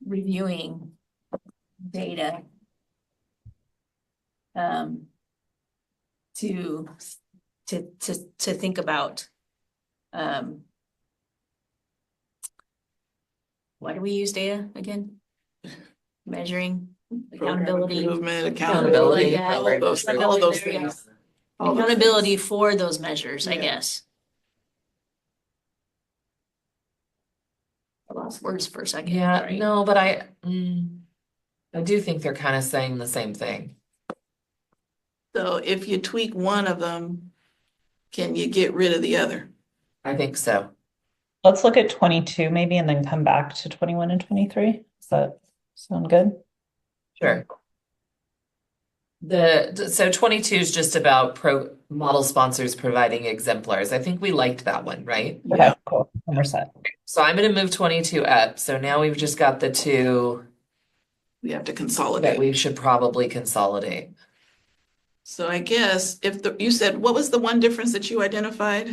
Speaker 3: reviewing data to think about why do we use data again? Measuring accountability.
Speaker 2: Improvement,
Speaker 5: Accountability.
Speaker 2: accountability, all of those things. All those
Speaker 3: Accountability
Speaker 2: things.
Speaker 3: for those measures, I
Speaker 2: Yeah.
Speaker 3: guess. I lost words for a second.
Speaker 5: Yeah,
Speaker 3: sorry.
Speaker 5: no, but I do think they're kind of saying the same thing.
Speaker 2: So if you tweak one of them, can you get rid of the other?
Speaker 5: I think so.
Speaker 4: Let's look at 22 maybe and then come back to 21 and 23. Does that sound good?
Speaker 5: Sure. So 22 is just about model sponsors providing exemplars. I think we liked that one, right?
Speaker 4: Okay, cool. And we're set.
Speaker 5: So I'm going to move 22 up. So now we've just got the 2
Speaker 2: We have to
Speaker 5: that
Speaker 2: consolidate.
Speaker 5: we should probably consolidate.
Speaker 2: So I guess you said, what was the one difference that you identified?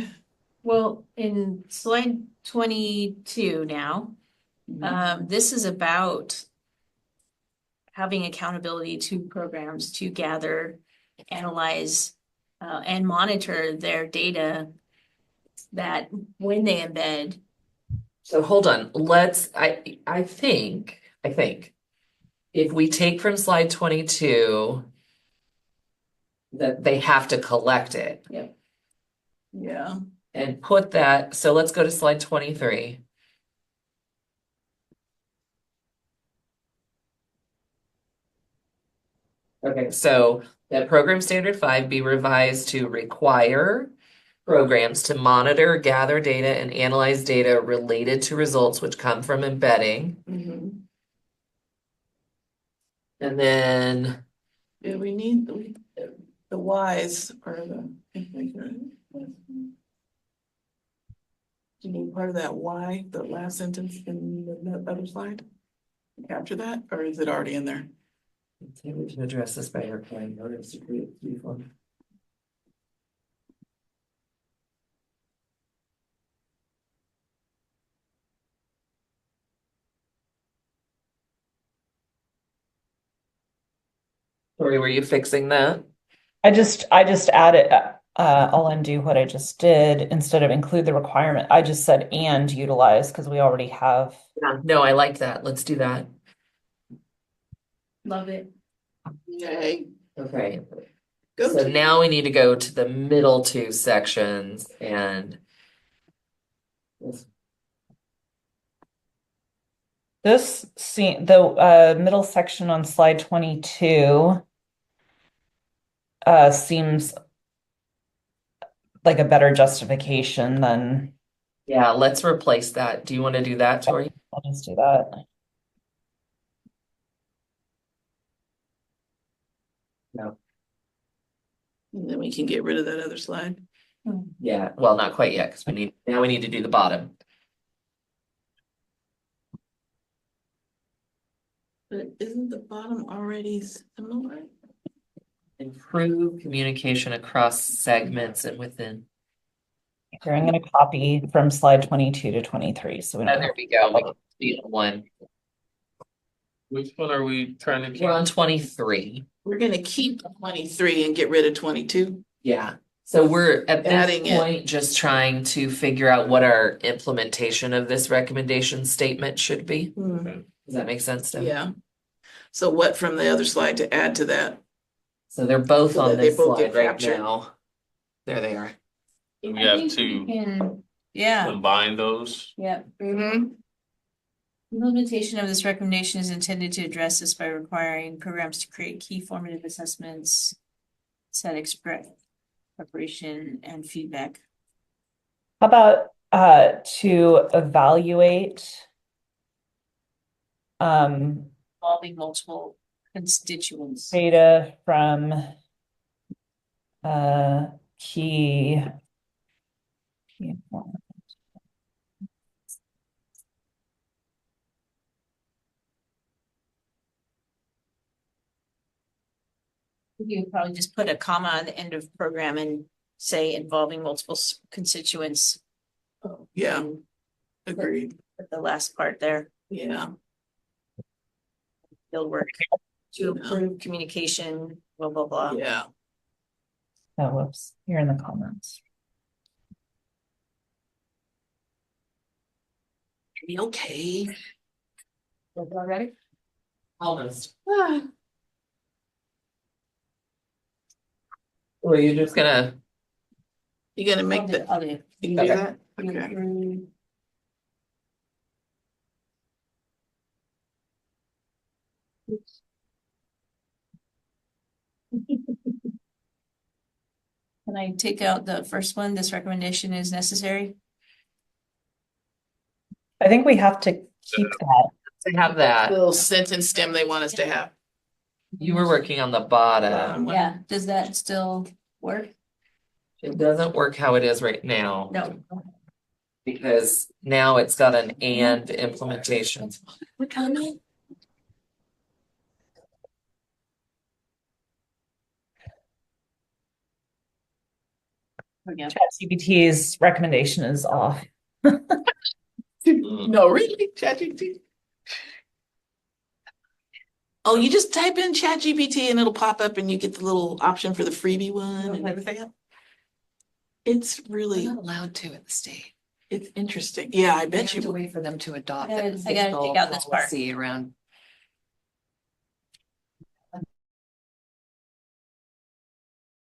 Speaker 3: Well, in slide 22 now, this is about having accountability to programs to gather, analyze, and monitor their data that when they embed.
Speaker 5: So hold on. I think if we take from slide 22 that they have to collect it
Speaker 2: Yeah.
Speaker 5: and put that, so let's go to slide 23. Okay, so that program standard 5 be revised to require programs to monitor, gather data, and analyze data related to results which come from embedding.
Speaker 2: Mhm.
Speaker 5: And then
Speaker 2: Yeah, we need the whys or the. Do you need part of that why, the last sentence in the other slide? Capture that, or is it already in there?
Speaker 5: we can address this by replying notice to create form. Tori, were you fixing that?
Speaker 4: I just added, I'll undo what I just did. Instead of include the requirement, I just said and utilize because we already have.
Speaker 5: Yeah. No, I like that. Let's do that.
Speaker 3: Love it.
Speaker 2: Yay.
Speaker 5: Okay.
Speaker 2: Go
Speaker 5: So
Speaker 2: to.
Speaker 5: now we need to go to the middle 2 sections and
Speaker 4: The middle section on slide 22 seems like a better justification than.
Speaker 5: yeah, let's replace that. Do you want to do that, Tori?
Speaker 4: I'll just do that.
Speaker 5: No.
Speaker 2: And then we can get rid of that other slide.
Speaker 5: Yeah, well, not quite yet, because we need to do the bottom.
Speaker 2: But isn't the bottom already similar?
Speaker 5: Improve communication across segments and within.
Speaker 4: Here, I'm gonna copy from slide 22 to 23, so we
Speaker 5: Oh,
Speaker 4: don't
Speaker 5: there
Speaker 4: have.
Speaker 5: we go. We can see one.
Speaker 1: Which one are we trying to
Speaker 5: We're
Speaker 1: keep?
Speaker 5: on 23.
Speaker 2: We're gonna keep 23 and get rid of 22.
Speaker 5: Yeah. So we're at
Speaker 2: Adding
Speaker 5: this
Speaker 2: it.
Speaker 5: point just trying to figure out what our implementation of this recommendation statement should be.
Speaker 2: Hmm,
Speaker 5: Does that make sense, Debbie?
Speaker 2: yeah. So what from the other slide to add to that?
Speaker 5: So they're both
Speaker 2: So
Speaker 5: on
Speaker 2: that they
Speaker 5: this
Speaker 2: both get
Speaker 5: slide right
Speaker 2: captured.
Speaker 5: now. There they are.
Speaker 1: And we
Speaker 3: I
Speaker 1: have
Speaker 3: think we
Speaker 1: to
Speaker 3: can- Yeah,
Speaker 1: combine those.
Speaker 3: yeah.
Speaker 2: Mm-hmm.
Speaker 3: Implementation of this recommendation is intended to address this by requiring programs to create key formative assessments, set express preparation and feedback.
Speaker 4: How about to evaluate
Speaker 3: Involving multiple constituents.
Speaker 4: data from key inform-
Speaker 3: You could probably just put a comma on the end of program and say involving multiple constituents.
Speaker 2: Yeah, agreed.
Speaker 3: At the last part there,
Speaker 2: Yeah,
Speaker 3: field work to improve communication, blah, blah, blah.
Speaker 2: yeah.
Speaker 4: Oh, whoops, here in the comments.
Speaker 2: Okay.
Speaker 6: Already?
Speaker 5: Almost. Well, you're just gonna.
Speaker 2: You gonna make the,
Speaker 3: I'll do.
Speaker 2: you can do that? Okay.
Speaker 3: Improve. Oops. Can I take out the first one? This recommendation is necessary.
Speaker 4: I think we have to keep that.
Speaker 5: To have that.
Speaker 2: Little sentence stem they want us to have.
Speaker 5: You were working on the bottom.
Speaker 3: Yeah, does that still work?
Speaker 5: It doesn't work how it is right now.
Speaker 3: No.
Speaker 5: Because now it's got an and implementation.
Speaker 2: What comment?
Speaker 3: Yeah.
Speaker 4: ChatGPT's recommendation is off.
Speaker 2: No, really? ChatGPT? Oh, you just type in ChatGPT and it'll pop up and you get the little option for the freebie one and everything. It's
Speaker 6: We're
Speaker 2: really,
Speaker 6: not allowed to at the state.
Speaker 2: it's interesting. Yeah, I
Speaker 6: We
Speaker 2: bet
Speaker 6: have to
Speaker 2: you.
Speaker 6: wait for them to adopt.
Speaker 3: I gotta
Speaker 6: the
Speaker 3: take out this part.
Speaker 6: policy around